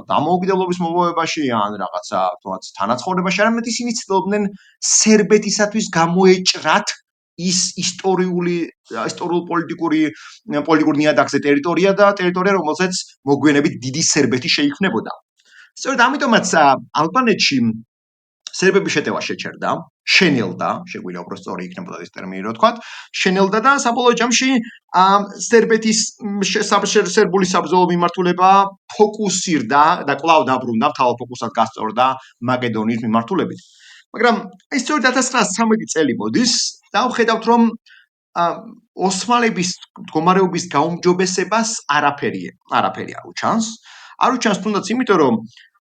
დამოუკიდებლობის მოპოვებაში, ან რაღაცა თუნდაც თანაცხოვრებაში, არამედ ისინი ცდილობდნენ სერბეთისათვის გამოეჭრათ ის პოლიტიკური ნიადაგზე ტერიტორია, რომელზეც მოგვიანებით დიდი სერბეთი შეიქმნებოდა. სწორედ ამიტომაც ალბანეთში სერბების შეტევა შეჩერდა, შენელდა, შეგვიძლია უფრო სწორი იქნებოდა ეს ტერმინი რო ვთქვათ, შენელდა და საბოლოო ჯამში სერბეთის სერბული საბრძოლო მიმართულება ფოკუსირდა და კვლავ დაბრუნდა, მთავარ ფოკუსად გასწორდა მაკედონიის მიმართულებით. მაგრამ აი სწორედ 1913 წელი მოდის და ვხედავთ რომ ოსმალების მდგომარეობის გაუმჯობესებას არაფერი არ უჩანს. არ უჩანს თუნდაც იმიტომ რომ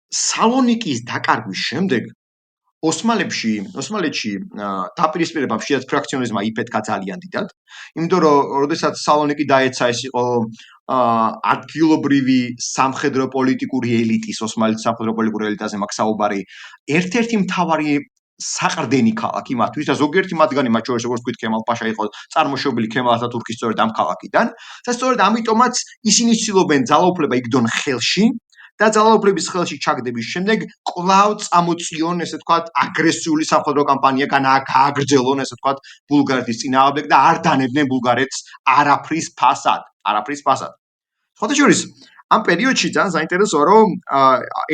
სალონიკის დაკარგვის შემდეგ ოსმალეთში დაპირისპირება მშვიდად ფრაქციონიზმმა იფეთქა ძალიან დიდად, იმიტომ რომ როდესაც სალონიკი დაეცა, ეს იყო ადგილობრივი სამხედრო პოლიტიკური ელიტის, ოსმალეთის სამხედრო პოლიტიკური ელიტაზე მაქვს საუბარი, ერთ-ერთი მთავარი საყრდენი ქალაქი მათთვის და ზოგიერთი მათგანი, მათ შორის როგორც ვთქვით, ქემალ-ფაშა იყო წარმოშობილი ქემალ ათათურქის სწორედ ამ ქალაქიდან და სწორედ ამიტომაც ისინი ცდილობენ ძალაუფლება იგდონ ხელში და ძალაუფლების ხელში ჩაგდების შემდეგ კვლავ წამოწიონ, ესე ვთქვათ, აგრესიული სამხედრო კამპანია გააგრძელონ, ესე ვთქვათ, ბულგარეთის წინააღმდეგ და არ დანებდნენ ბულგარეთს არაფრის ფასად. სხვათა შორის, ამ პერიოდში ძალიან საინტერესოა, რომ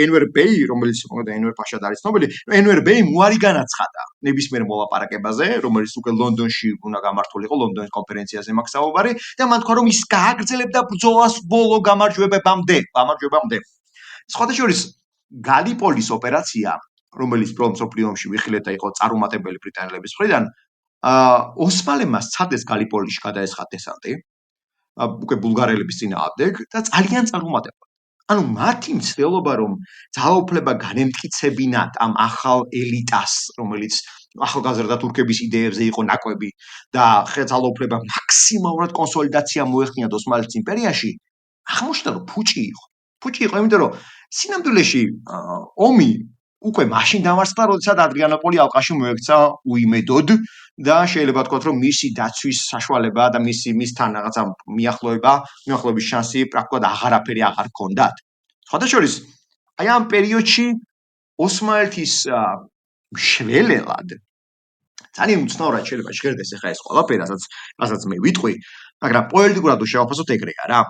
ენვერ ბეი, რომელიც ენვერ პაშად არის ცნობილი, ენვერ ბეიმ უარი განაცხადა ნებისმიერ მოლაპარაკებაზე, რომელიც უკვე ლონდონში უნდა გამართულიყო, ლონდონის კონფერენციაზე მაქვს საუბარი და მან თქვა, რომ ის გააგრძელებდა ბრძოლას ბოლო გამარჯვებამდე. სხვათა შორის, გალიპოლის ოპერაცია, რომელიც პირველ მსოფლიო ომში ვიხილეთ და იყო წარუმატებელი ბრიტანელების მხრიდან, ოსმალებმა სცადეს გალიპოლიში გადაესხათ დესანტი, უკვე ბულგარელების წინააღმდეგ და ძალიან წარუმატებლად. ანუ მათი მცდელობა რომ ძალაუფლება განემტკიცებინათ ამ ახალ ელიტას, რომელიც ახალგაზრდა თურქების იდეებზე იყო ნაკვები და ძალაუფლება მაქსიმალურად კონსოლიდაცია მოეხდინათ ოსმალეთის იმპერიაში, აღმოჩნდა რომ ფუჭი იყო, იმიტომ რომ სინამდვილეში ომი უკვე მაშინ დამარცხდა, როდესაც ადრიანოპოლი ალყაში მოექცა უიმედოდ და შეიძლება ვთქვათ, რომ მისი დაცვის საშუალება და მისთან რაღაცა მიახლოების შანსი პრაქტიკულად აღარაფერი აღარ ჰქონდათ. სხვათა შორის, აი ამ პერიოდში ოსმალეთის მშველელად ძალიან უცნაურად შეიძლება ჟღერდეს ახლა ეს ყველაფერი, რასაც მე ვიტყვი, მაგრამ პოლიტიკურად შევაფასოთ ეგრეა რა.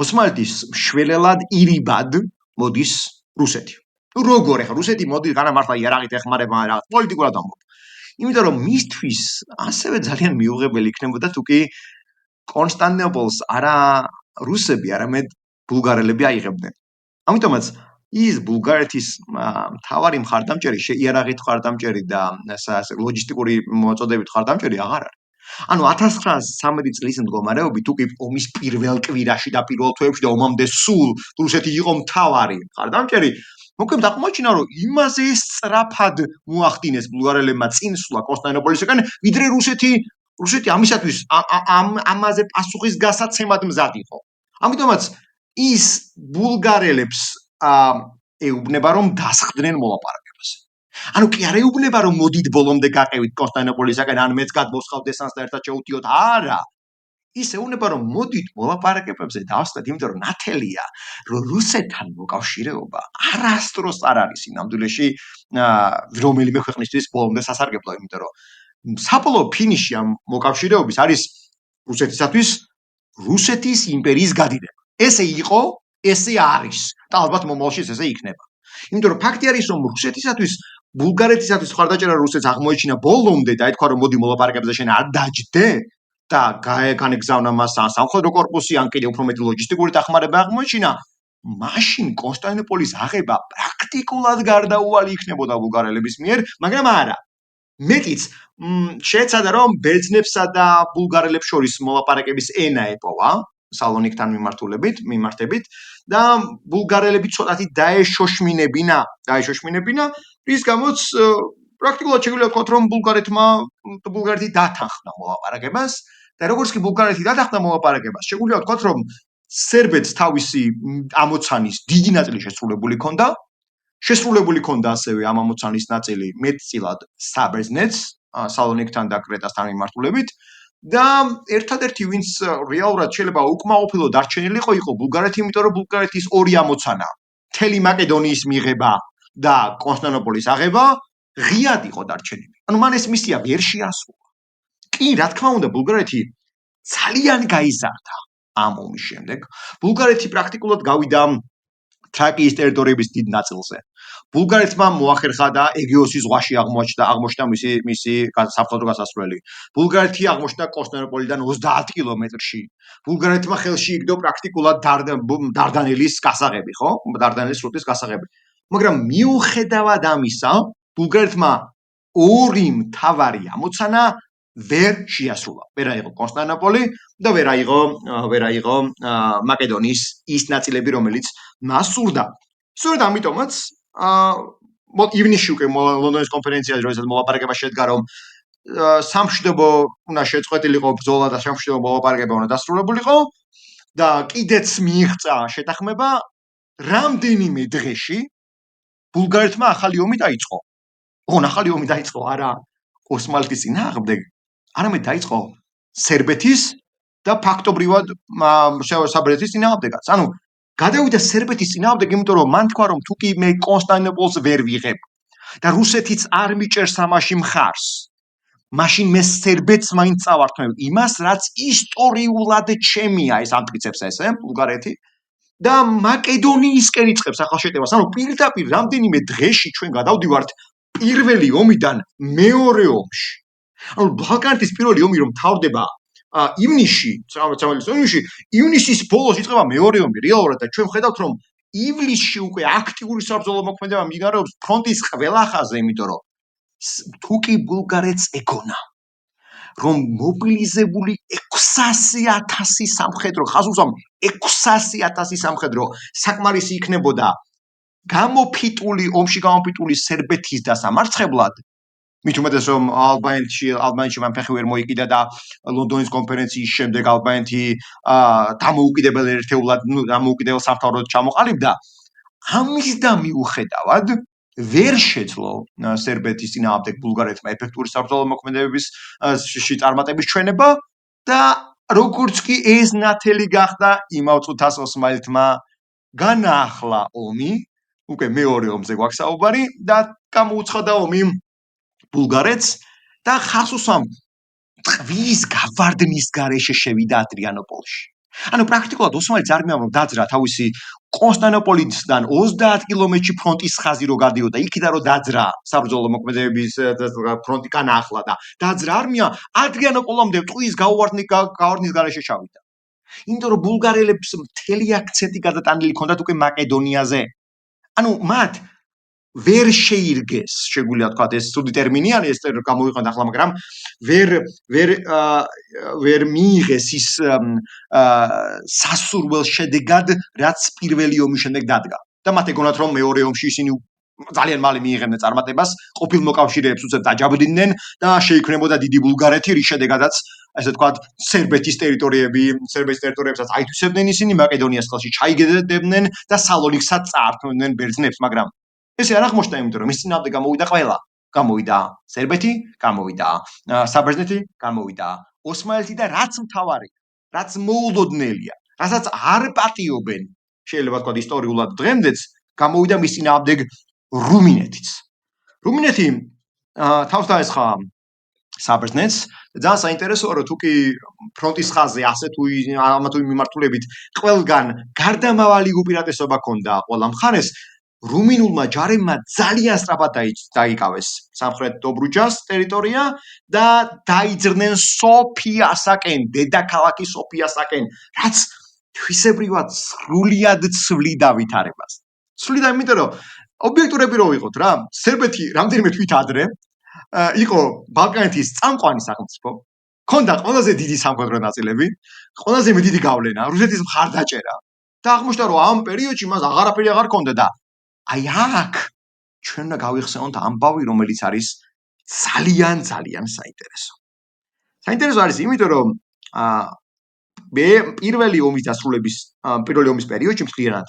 ოსმალეთის მშველელად ირიბად მოდის რუსეთი. როგორ ახლა რუსეთი მოდის განამართლა იარაღით ეხმარება რაღაც პოლიტიკურად ამბობ. იმიტომ რომ მისთვის ასევე ძალიან მიუღებელი იქნებოდა თუ კი კონსტანტინოპოლს არა რუსები, არამედ ბულგარელები აიღებდნენ. ამიტომაც ის ბულგარეთის მთავარი მხარდამჭერი, შეიარაღით მხარდამჭერი და ლოჯისტიკური მოწოდებით მხარდამჭერი აღარ არის. ანუ 1913 წლის მდგომარეობით უკვე ომის პირველ კვირაში და პირველ თვეებში და ომამდე სულ რუსეთი იყო მთავარი მხარდამჭერი. მოკლედ აღმოჩნდა, რომ იმაზე სწრაფად მოახდინეს ბულგარელებმა წინსვლა კონსტანტინოპოლისგან, ვიდრე რუსეთი ამისათვის ამაზე პასუხისგასაცემად მზად იყო. ამიტომაც ის ბულგარელებს ეუბნება, რომ დასხდნენ მოლაპარაკებას. ანუ კი არ ეუბნება, რომ მოდით ბოლომდე გაყევით კონსტანტინოპოლისგან, ან მეც გადმოსხავ დესანს და ერთად შევუტიოთ. არა. ის ეუბნება, რომ მოდით მოლაპარაკებებზე დავსწრეთ, იმიტომ რომ ნათელია, რომ რუსეთთან მოკავშირეობა არასდროს არ არის სინამდვილეში რომელიმე ქვეყნისთვის ბოლომდე სასარგებლო, იმიტომ რომ საბოლოო ფინიში ამ მოკავშირეობის არის რუსეთისათვის რუსეთის იმპერიის გადიდება. ესე იყო, ესე არის და ალბათ მომავალშიც ესე იქნება. იმიტომ რომ ფაქტი არის, რომ რუსეთისათვის ბულგარეთისათვის მხარდაჭერა რუსეთს აღმოეჩინა ბოლომდე და ეთქვა, რომ მოდი მოლაპარაკებებზე შენ არ დაჯდე და განეგზავნა მას სამხედრო კორპუსი, ან კიდევ უფრო მეტი ლოჯისტიკური დახმარება აღმოეჩინა, მაშინ კონსტანტინოპოლის აღება პრაქტიკულად გარდაუვალი იქნებოდა ბულგარელების მიერ, მაგრამ არა. მეტიც შეეცადა, რომ ბერძნებსა და ბულგარელებს შორის მოლაპარაკების ენა ეპოვა სალონიკთან მიმართებით და ბულგარელები ცოტათი დაეშოშმინებინა, რის გამოც პრაქტიკულად შეგვიძლია ვთქვათ, რომ ბულგარეთი დათანხმდა მოლაპარაკებას და როგორც კი ბულგარეთი დათანხმდა მოლაპარაკებას, შეგვიძლია ვთქვათ, რომ სერბეთს თავისი ამოცანის დიდი ნაწილი შესრულებული ჰქონდა ასევე ამ ამოცანის ნაწილი მეტწილად საბერძნეთს, სალონიკთან და კრეტასთან მიმართულებით და ერთადერთი ვინც რეალურად შეიძლება უკმაყოფილო დარჩენილიყო იყო ბულგარეთი, იმიტომ რომ ბულგარეთის ორი ამოცანა, მთელი მაკედონიის მიღება და კონსტანტინოპოლის აღება ღიად იყო დარჩენილი. ანუ მან ეს მისია ვერ შეასრულა. კი, რა თქმა უნდა, ბულგარეთი ძალიან გაიზარდა ამ ომის შემდეგ. ბულგარეთი პრაქტიკულად გავიდა თრაკიის ტერიტორიების დიდ ნაწილზე. ბულგარეთმა მოახერხა და ეგეოსის ზღვაში აღმოჩნდა მისი სამხედრო გასასვლელი. ბულგარეთი აღმოჩნდა კონსტანტინოპოლიდან 30 კილომეტრში. ბულგარეთმა ხელში იგდო პრაქტიკულად დარდანელის გასაღები, ხო? დარდანელის სრუტის გასაღები. მაგრამ მიუხედავად ამისა, ბულგარეთმა ორი მთავარი ამოცანა ვერ შეასრულა. ვერ აიღო კონსტანტინოპოლი და ვერ აიღო მაკედონიის ის ნაწილები, რომელიც მას სურდა. სწორედ ამიტომაც ივნისში უკვე ლონდონის კონფერენციაზე, როდესაც მოლაპარაკება შედგა, რომ სამშვიდობო უნდა შეწყვეტილიყო ბრძოლა და სამშვიდობო მოლაპარაკება უნდა დასრულებულიყო და კიდეც მიიღწა შეთანხმება, რამდენიმე დღეში ბულგარეთმა ახალი ომი დაიწყო. ახალი ომი დაიწყო არა ოსმალეთის წინააღმდეგ, არამედ დაიწყო სერბეთის და ფაქტობრივად საბერძნეთის წინააღმდეგაც. ანუ გადავიდა სერბეთის წინააღმდეგ, იმიტომ რომ მან თქვა, რომ თუ კი მე კონსტანტინოპოლს ვერ ვიღებ და რუსეთიც არ მიჭერს ამაში მხარს, მაშინ მე სერბეთს მაინც წავართმევ იმას, რაც ისტორიულად ჩემია, ეს ამტკიცებს ესე ბულგარეთი და მაკედონიისკენ იწყებს ახალშეტევას. ანუ პირდაპირ რამდენიმე დღეში ჩვენ გადავდივართ პირველი ომიდან მეორე ომში. ანუ ბალკანეთის პირველი ომი რომ თავდება ივნისის ბოლოს იწყება მეორე ომი რეალურად და ჩვენ ხედავთ რომ ივლისში უკვე აქტიური საბრძოლო მოქმედება მიმდინარეობს ფრონტის ყველა ხაზზე, იმიტომ რომ თუ კი ბულგარეთს ეგონა რომ მობილიზებული 600,000 სამხედრო, ხაზს უსვამ 600,000 სამხედრო საკმარისი იქნებოდა ომში გამოფიტული სერბეთის დასამარცხებლად, მით უმეტეს რომ ალბანეთში მან ფეხი ვერ მოიკიდა და ლონდონის კონფერენციის შემდეგ ალბანეთი დამოუკიდებელ ერთეულად, დამოუკიდებელ სამთავროდ ჩამოყალიბდა. ამის და მიუხედავად ვერ შეძლო სერბეთის წინააღმდეგ ბულგარეთმა ეფექტური საბრძოლო მოქმედებების წარმატების ჩვენება და როგორც კი ეს ნათელი გახდა, იმავე წუთას ოსმალეთმა განაახლა ომი, უკვე მეორე ომზე გვაქვს საუბარი და გამოუცხადა ომი ბულგარეთს და ხარს უსვამ ტყვის გავარდნის გარეშე შევიდა ადრიანოპოლში. ანუ პრაქტიკულად ოსმალეთის არმიამ დაძრა თავისი კონსტანტინოპოლისგან 30 კილომეტრში ფრონტის ხაზი რო გადიოდა, იქიდან რო დაძრა საბრძოლო მოქმედებების ფრონტი განაახლა და დაძრა არმია ადრიანოპოლამდე ტყვის გავარდნის გარეშე ჩავიდა. იმიტომ რომ ბულგარელებს მთელი აქცენტი გადატანილი ჰქონდათ უკვე მაკედონიაზე. ანუ მათ ვერ შეირგეს, შეგვიძლია თქვა ეს ცუდი ტერმინია, ეს გამოიყენა ახლა, მაგრამ ვერ მიიღეს ის სასურველ შედეგად, რაც პირველი ომის შემდეგ დადგა. და მათ ეგონათ რომ მეორე ომში ისინი ძალიან მალე მიიღებდნენ წარმატებას, ყოფილ მოკავშირეებს უცებ დაჯაბდნენ და შეიქმნებოდა დიდი ბულგარეთი, რის შედეგადაც ასე ვთქვათ, სერბეთის ტერიტორიებსაც აითვისებდნენ ისინი, მაკედონიას ხელში ჩაიგდებდნენ და სალონიკსაც წაართმევდნენ ბერძნებს, მაგრამ ესე არ აღმოჩნდა, იმიტომ რომ ის წინააღმდეგ გამოვიდა ყველა. გამოვიდა სერბეთი, გამოვიდა საბერძნეთი, გამოვიდა ოსმალეთი და რაც მთავარი, რაც მოულოდნელია, რასაც არ პატიობენ, შეიძლება ვთქვათ ისტორიულად დღემდეც, გამოვიდა მის წინააღმდეგ რუმინეთიც. რუმინეთი თავს დაესხა საბერძნეთს. ძალიან საინტერესოა, რომ თუ კი ფრონტის ხაზზე ასე თუ ამა თუ იმ მიმართულებით ყველგან გარდამავალი უპირატესობა ჰქონდა ყველა მხარეს, რუმინულმა ჯარებმა ძალიან სწრაფად დაიკავეს სამხრეთ დობრუჯას ტერიტორია და დაიძრნენ სოფიასაკენ, დედაქალაქი სოფიასაკენ, რაც თვისებრივად სრულიად ცვლიდა ვითარებას. ცვლიდა, იმიტომ რომ ობიექტურები რო ვიყოთ რა, სერბეთი რამდენიმე თვით ადრე იყო ბალკანეთის წამყვანი სახელმწიფო, ჰქონდა ყველაზე დიდი სამხედრო ნაწილები, ყველაზე დიდი გავლენა, რუსეთის მხარდაჭერა და აღმოჩნდა რომ ამ პერიოდში მას აღარაფერი აღარ ჰქონდა და აი აქ ჩვენ უნდა გავიხსენოთ ამბავი, რომელიც არის ძალიან საინტერესო. საინტერესო არის იმიტომ რომ პირველი ომის პერიოდში მთლიანად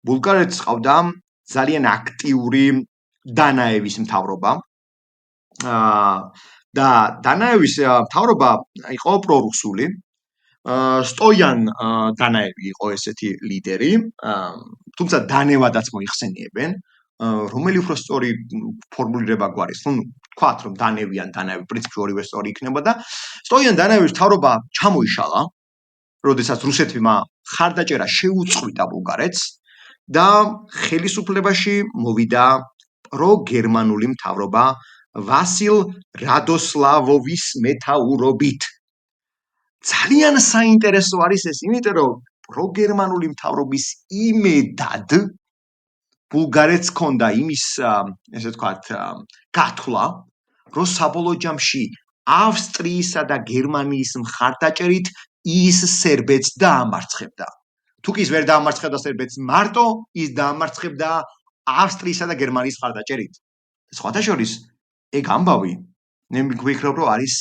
ბულგარეთს ყავდა ძალიან აქტიური დანაევის მთავრობა. და დანაევის მთავრობა იყო პრორუსული. სტოიან დანაევი იყო ესეთი ლიდერი, თუმცა დანევადაც მოიხსენიებენ, რომელი უფრო სწორი ფორმულირება გვაქვს, ну, ვთქვათ რომ დანევიან დანაევი, პრინციპი ორივე სწორი იქნებოდა. სტოიან დანაევის მთავრობა ჩამოიშალა, როდესაც რუსეთმა ხარდაჭერა შეუწყვიტა ბულგარეთს და ხელისუფლებაში მოვიდა პროგერმანული მთავრობა ვასილ რადოსლავოვის მეთაურობით. ძალიან საინტერესო არის ეს, იმიტომ რომ პროგერმანული მთავრობის იმედად ბულგარეთს ჰქონდა იმის, ესე ვთქვათ, გათვლა, რომ საბოლოო ჯამში ავსტრიისა და გერმანიის მხარდაჭერით ის სერბეთს დაამარცხებდა. თუ კი ის ვერ დაამარცხებდა სერბეთს მარტო, ის დაამარცხებდა ავსტრიისა და გერმანიის მხარდაჭერით. სხვათა შორის, ეგ ამბავი, მე მგონია რომ არის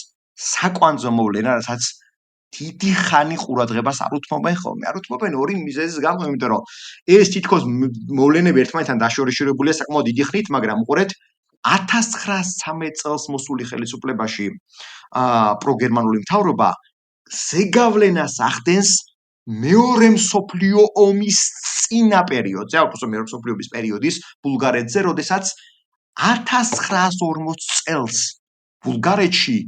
საკვანძო მოვლენა, რასაც დიდი ხანი ყურადღებას არ უთმობენ ხოლმე. არ უთმობენ ორი მიზეზის გამო, იმიტომ რომ ეს თითქოს მოვლენები ერთმანეთთან დაშორიშურებულია საკმაოდ დიდი ხნით, მაგრამ უყურეთ 1913 წელს მოსული ხელისუფლებაში პროგერმანული მთავრობა ზეგავლენას ახდენს მეორე მსოფლიო ომის წინა პერიოდზე, ალბათ მეორე მსოფლიო ომის პერიოდის ბულგარეთზე, როდესაც 1940 წელს ბულგარეთში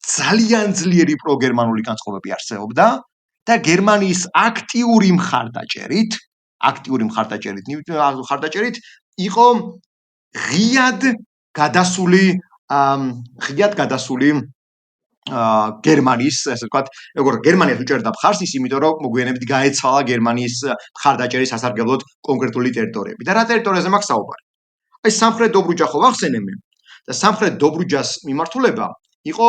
ძალიან ძლიერი პროგერმანული განწყობები არსებობდა და გერმანიის აქტიური მხარდაჭერით იყო ღიად გადასული გერმანიის, ასე ვთქვათ, როგორ გერმანიას უჭერდა მხარს ის, იმიტომ რომ მოგვიანებით გაეცვალა გერმანიის მხარდაჭერის სასარგებლოდ კონკრეტული ტერიტორიები. და რა ტერიტორიაზე მაქვს საუბარი? აი სამხრეთ დობრუჯა ხო ვახსენებთ და სამხრეთ დობრუჯას მიმართულება იყო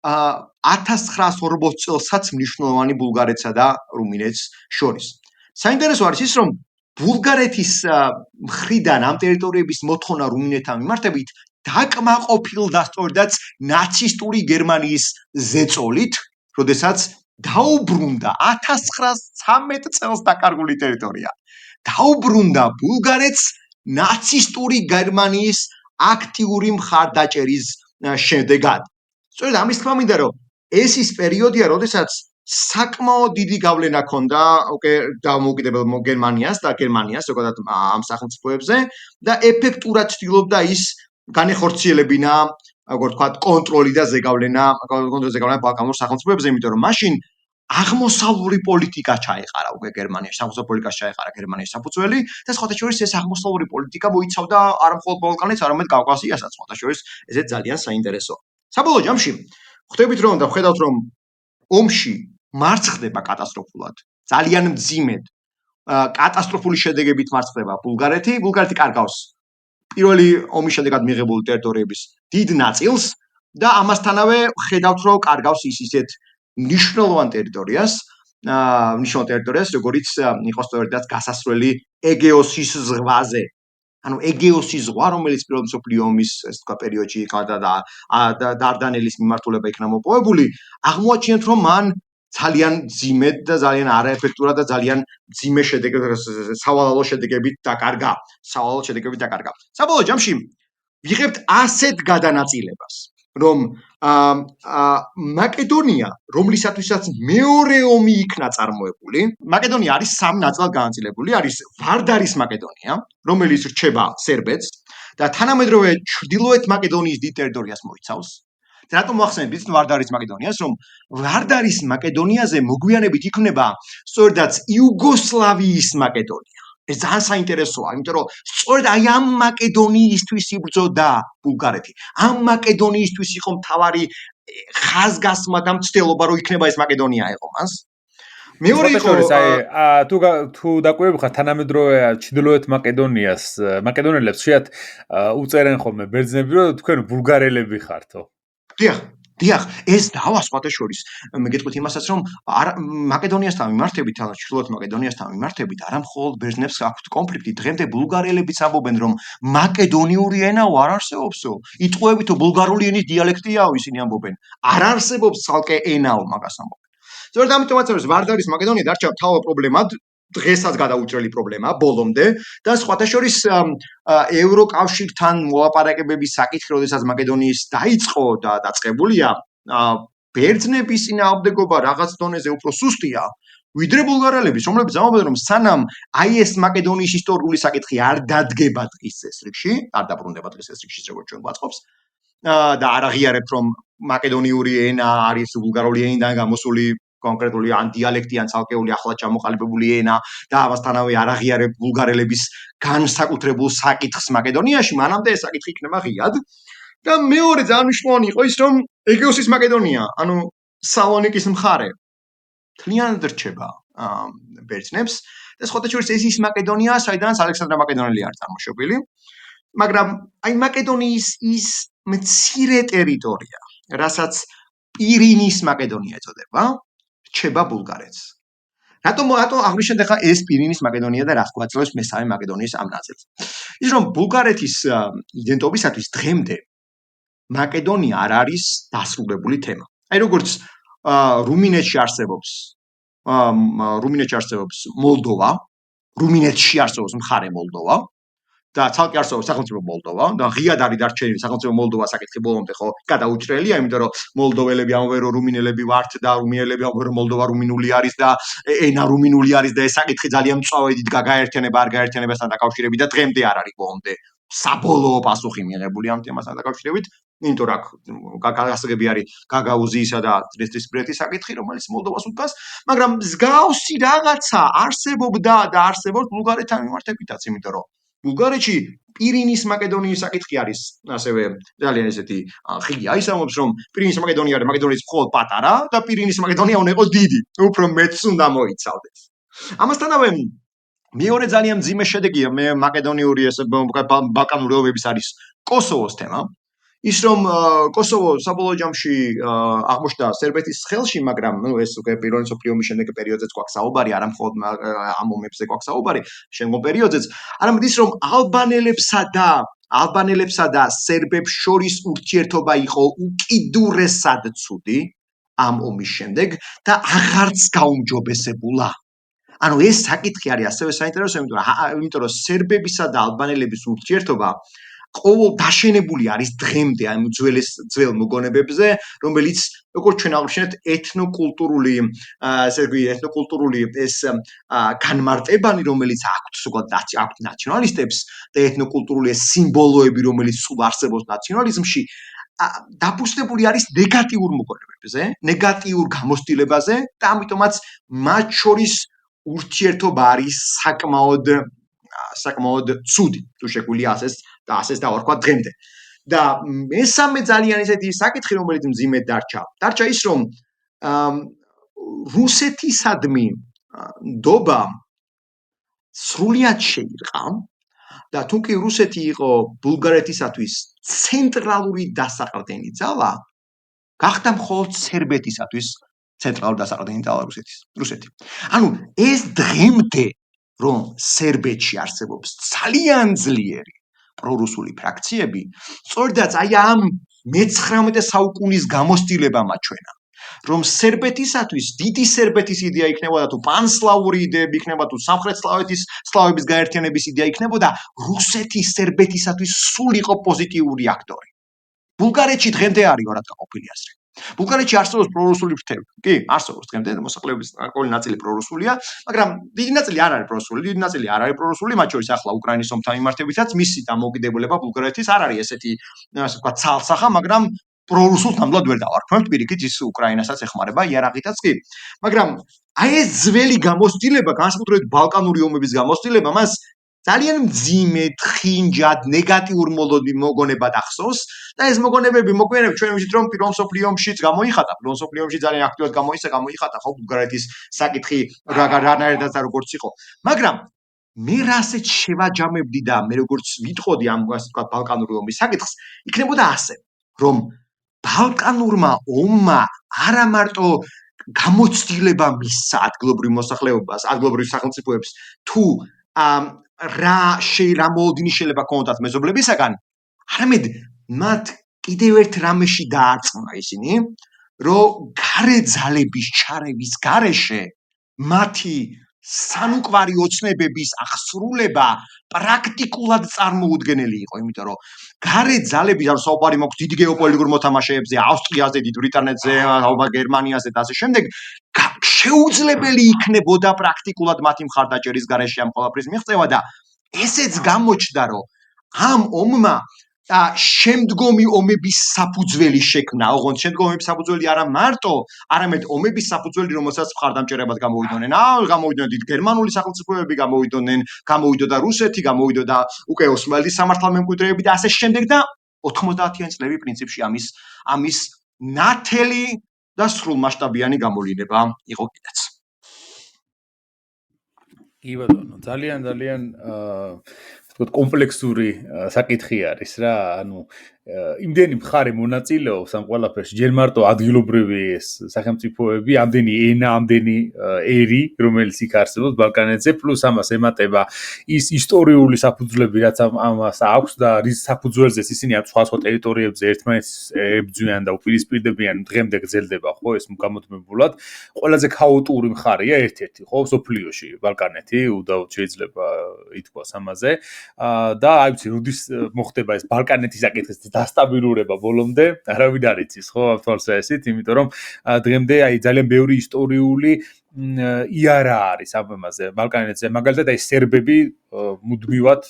1940 წელსაც მნიშვნელოვანი ბულგარეთსა და რუმინეთს შორის. საინტერესო არის ის, რომ ბულგარეთის მხრიდან ამ ტერიტორიების მოთხოვნა რუმინეთთან მიმართებით დაკმაყოფილდა სწორედაც ნაცისტური გერმანიის ზეწოლით, როდესაც დაუბრუნდა 1913 წელს დაკარგული ტერიტორია. დაუბრუნდა ბულგარეთს ნაცისტური გერმანიის აქტიური მხარდაჭერის შედეგად. სწორედ ამის თქმა მინდა, რომ ეს ის პერიოდია, როდესაც საკმაოდ დიდი გავლენა ჰქონდა დამოუკიდებელ გერმანიას და გერმანიას, ზოგადად ამ სახელმწიფოებზე და ეფექტურად ცდილობდა ის განეხორციელებინა, როგორ ვთქვათ, კონტროლი და ზეგავლენა ბალკანურ სახელმწიფოებზე, იმიტომ რომ მაშინ აღმოსავლური პოლიტიკა ჩაეყარა უკვე გერმანიაში, აღმოსავლური პოლიტიკას ჩაეყარა გერმანიის საფუძველი და სხვათა შორის ეს აღმოსავლური პოლიტიკა მოიცავდა არა მხოლოდ ბალკანეთს, არამედ კავკასიასაც, სხვათა შორის ესეც ძალიან საინტერესოა. საბოლოო ჯამში ხვდებით რომ და ვხედავთ რომ ომში მარცხდება კატასტროფულად, ძალიან მძიმედ, კატასტროფული შედეგებით მარცხდება ბულგარეთი კარგავს პირველი ომის შედეგად მიღებული ტერიტორიების დიდ ნაწილს და ამასთანავე ხედავთ რომ კარგავს ისეთ მნიშვნელოვან ტერიტორიას, როგორიც იყო სწორედაც გასასვლელი ეგეოსის ზღვაზე. ანუ ეგეოსის ზღვა, რომელიც პირველ მსოფლიო ომის პერიოდში და დარდანელის მიმართულება იქნა მოპოვებული, აღმოაჩინეთ რომ მან ძალიან ძიმედ და ძალიან არაეფექტურად და ძალიან ძიმე სავალალო შედეგებით დაკარგა. საბოლოო ჯამში ვიღებთ ასეთ გადანაწილებას, რომ მაკედონია, რომლისათვისაც მეორე ომი იქნა წარმოებული, მაკედონია არის სამ ნაწილად განაწილებული, არის ვარდარის მაკედონია, რომელიც რჩება სერბეთს და თანამედროვე ჩრდილოეთ მაკედონიის დიდ ტერიტორიას მოიცავს. და რატომ მოახსენეთ ვიცით ვარდარის მაკედონიას, რომ ვარდარის მაკედონიაზე მოგვიანებით იქნება სწორედაც იუგოსლავიის მაკედონია. ეს ძალიან საინტერესოა, იმიტომ რომ სწორედ აი ამ მაკედონიისთვის იბრძოდა ბულგარეთი. ამ მაკედონიისთვის იყო მთავარი ხაზგასმა და მცდელობა, რომ იქნება ეს მაკედონია ეყო მას. მეორე იყო თუ დაკვირვები ხარ თანამედროვე ჩრდილოეთ მაკედონელებს შეათ უწერენ ხოლმე ბერძნები, რომ თქვენ ბულგარელები ხართო. დიახ, ეს დავა სხვათა შორის მეგეთქვით იმასაც, რომ მაკედონიასთან მიმართებით, ანუ ჩრდილოეთ მაკედონიასთან მიმართებით, არა მხოლოდ ბერძნებს აქვთ კონფლიქტი, დღემდე ბულგარელებიც ამბობენ, რომ მაკედონიური ენა არ არსებობსო. იტყუებითო ბულგარული ენის დიალექტიაო ისინი ამბობენ. არ არსებობს ცალკე ენაო, მაგას ამბობენ. სწორედ ამიტომაც არის ვარდარის მაკედონია დარჩა თავად პრობლემად, დღესაც გადაუჭრელი პრობლემა ბოლომდე და სხვათა შორის ევროკავშირთან მოლაპარაკებების საკითხი, როდესაც მაკედონიის დაიწყო და დაწყებულია, ბერძნების წინააღმდეგობა რაღაც დონეზე უფრო სუსტია, ვიდრე ბულგარელების, რომლებიც ამბობენ, რომ სანამ აი ეს მაკედონიის ისტორიული საკითხი არ დადგება დღის წესრიგში, არ დაბრუნდება დღის წესრიგში, როგორც ჩვენ გვაწყობს, და არ აღიარებთ, რომ მაკედონიური ენა არის ბულგარული ენიდან გამოსული კონკრეტული ან დიალექტი ან ცალკეული ახლად ჩამოყალიბებული ენა და ამასთანავე არ აღიარებთ ბულგარელების განსაკუთრებულ საკითხს მაკედონიაში, მანამდე ეს საკითხი იქნება ღიად. და მეორე ძალიან მნიშვნელოვანი იყო ის, რომ ეგეოსის მაკედონია, ანუ სალონიკის მხარე, თლიანად რჩება ბერძნებს და სხვათა შორის ეს ის მაკედონია, საიდანაც ალექსანდრე მაკედონელი არის წარმოშობილი, მაგრამ აი მაკედონიის ის მცირე ტერიტორია, რასაც პირინის მაკედონია ეწოდება, რჩება ბულგარეთს. რატომ აღნიშნეთ ახლა ეს პირინის მაკედონია და რას გვაძლევს მესამე მაკედონიის ამ ნაწილს? ის რომ ბულგარეთის იდენტობისათვის დღემდე მაკედონია არ არის დასრულებული თემა. აი როგორც რუმინეთში არსებობს მოლდოვა, რუმინეთში არსებობს მხარე მოლდოვა და ცალკე არსებობს სახელმწიფო მოლდოვა და ღიად არის დარჩენილი სახელმწიფო მოლდოვა საკითხი ბოლომდე ხო გადაუჭრელია, იმიტომ რომ მოლდოველები ამბობენ რომ რუმინელები ვართ და რუმინელები ამბობენ რომ მოლდოვა რუმინული არის და ენა რუმინული არის და ეს საკითხი ძალიან მწვავედით გაგაერთიანება არ გაერთიანებასთან დაკავშირებით და დღემდე არ არის ბოლომდე საბოლოო პასუხი მიღებული ამ თემასთან დაკავშირებით, იმიტომ რომ გასაგები არის გაგაუზიისა და ტრესტრისპირეთის საკითხი, რომელიც მოლდოვას უდგას, მაგრამ მსგავსი რაღაცა არსებობდა და არსებობს ბულგარეთთან მიმართებითაც, იმიტომ რომ ბულგარეთში პირინის მაკედონიის საკითხი არის ასევე ძალიან ესეთი ხიდი. აი ამბობს რომ პირინის მაკედონია არის მაკედონიის მხოლოდ პატარა და პირინის მაკედონია უნდა იყოს დიდი, უფრო მეც უნდა მოიცავდეს. ამასთანავე მეორე ძალიან მძიმე შედეგია მაკედონიური ბალკანური ომების არის კოსოვოს თემა. ის რომ კოსოვო საბოლოო ჯამში აღმოჩნდა სერბეთის ხელში, მაგრამ ეს უკვე პირველი მსოფლიო ომის შემდეგ პერიოდზეც გვაქვს საუბარი, არა მხოლოდ ამ ომებზე გვაქვს საუბარი, შემდგომ პერიოდზეც, არამედ ის რომ ალბანელებსა და სერბებს შორის ურთიერთობა იყო უკიდურესად ცუდი ამ ომის შემდეგ და აღარც გაუმჯობესებულა. ანუ ეს საკითხი არის ასევე საინტერესო, იმიტომ რომ სერბებისა და ალბანელების ურთიერთობა ყოველ დაშენებული არის დღემდე ამ ძველ მოგონებებზე, რომელიც როგორც ჩვენ აღვნიშნეთ ეთნოკულტურული ეს განმარტებანი, რომელიც აქვს ნაციონალისტებს და ეთნოკულტურული სიმბოლოები, რომელიც სულ არსებობს ნაციონალიზმში, დაფუძნებული არის ნეგატიურ მოგონებებზე, ნეგატიურ გამოცდილებაზე და ამიტომაც მათ შორის ურთიერთობა არის საკმაოდ ცუდი, თუ შეგვიძლია ასეც დავარქვა დღემდე. და მესამე ძალიან ისეთი საკითხი, რომელიც მძიმედ დარჩა ის რომ რუსეთისადმი ნდობა სრულიად შეირყა და თუკი რუსეთი იყო ბულგარეთისათვის ცენტრალური დასაყრდენი ძალა, გახდა მხოლოდ სერბეთისათვის ცენტრალური დასაყრდენი ძალა რუსეთი. ანუ ეს დღემდე რომ სერბეთში არსებობს ძალიან ძლიერი პრორუსული ფრაქციები, სწორედაც აი ამ მე-19 საუკუნის გამოცდილება მაჩვენა, რომ სერბეთისათვის დიდი სერბეთის იდეა იქნებოდა თუ პანსლავური იდეები იქნება თუ სამხრეთ სლავების გაერთიანების იდეა იქნებოდა, რუსეთი სერბეთისათვის სულ იყო პოზიტიური აქტორი. ბულგარეთში დღემდე არის ვარად გაყოფილი აზრი. ბულგარეთში არსებობს პრორუსული ფრთები. კი, არსებობს დღემდე მოსახლეობის ყოველი ნაწილი პრორუსულია, მაგრამ დიდი ნაწილი არ არის პრორუსული, მათ შორის ახლა უკრაინის ომთან მიმართებითაც მისი დამოუკიდებულება ბულგარეთის არ არის ესეთი, ასე ვთქვათ, ცალსახა, მაგრამ პრორუსულს ნამდვილად ვერ დავარქმევთ, პირიქით ის უკრაინასაც ეხმარება, იარაღითაც კი. მაგრამ აი ეს ძველი გამოცდილება, განსაკუთრებით ბალკანური ომების გამოცდილება, მას ძალიან მძიმე, თხინჯად, ნეგატიურ მოგონებად ახსოვს და ეს მოგონებები მოგვიანებით ჩვენ ვიცით რომ პირველ მსოფლიო ომშიც გამოიხატა. პირველ მსოფლიო ომში ძალიან აქტიურად გამოიხატა ხო ბულგარეთის საკითხი რანაირადაც როგორც იყო. მაგრამ მე რასაც შევაჯამებდი და მე როგორც ვიტყოდი ამ ასე ვთქვათ ბალკანური ომის საკითხს, იქნებოდა ასე, რომ ბალკანურმა ომმა არა მარტო გამოცდილება მისცა ადგილობრივ მოსახლეობას, ადგილობრივ სახელმწიფოებს თუ რა მოოდინი შეიძლება კონტაქტ მეზობლებისაგან, არამედ მათ კიდევ ერთ რამეში დაარწმუნა ისინი, რომ გარე ძალების ჩარევის გარეშე მათი სანუკვარი ოცნებების აღსრულება პრაქტიკულად წარმოუდგენელი იყო, იმიტომ რომ გარე ძალები, ანუ საუბარი მოქვს დიდი გეოპოლიტიკურ მოთამაშეებზე, ავსტრიაზე, დიდ ბრიტანეთზე, გერმანიაზე და ასე შემდეგ, შეუძლებელი იქნებოდა პრაქტიკულად მათი მხარდაჭერის გარეშე ამ ყველაფრის მიღწევა და ესეც გამოჩნდა, რომ ამ ომმა და შემდგომი ომების საფუძველი შექმნა, ოღონდ შემდგომი ომების საფუძველი არა მარტო, არამედ ომების საფუძველი, რომელსაც მხარდამჭერებად გამოვიდოდნენ. გამოვიდოდნენ დიდ გერმანული სახელმწიფოები, გამოვიდოდა რუსეთი, გამოვიდოდა უკვე ოსმალეთის სამართალმემკვიდრეები და ასე შემდეგ და 90-იანი წლები პრინციპში ამის ნათელი და სრულმასშტაბიანი გამოლინება იყო კიდეც. კი ბატონო, ძალიან ვთქვათ კომპლექსური საკითხი არის რა, ანუ იმდენი მხარე მონაწილეობს ამ ყველაფერში, ჯერ მარტო ადგილობრივი ეს სახელმწიფოები, ამდენი ენა, ამდენი ერი, რომელიც იქ არსებობს ბალკანეთზე, პლუს ამას ემატება ის ისტორიული საფუძვლები, რაც ამას აქვს და რის საფუძველზეც ისინი ამ სხვა ტერიტორიებზე ერთმანეთს ებრძვიან და უპირისპირდებიან, დღემდე გრძელდება, ხო, ეს გამუდმებულად. ყველაზე ქაოტური მხარეა ერთ-ერთი, ხო, სოფლიოში, ბალკანეთი, უდაოდ შეიძლება ითქვას ამაზე. და აი ვიცი, როდის მოხდება ეს ბალკანეთის საკითხის დასტაბილურება ბოლომდე, არავინ არ იცის, ხო, ამ თვალსაზრისით, იმიტომ რომ დღემდე აი ძალიან ბევრი ისტორიული იარა არის ამაზე ბალკანეთზე. მაგალითად აი სერბები მუდმივად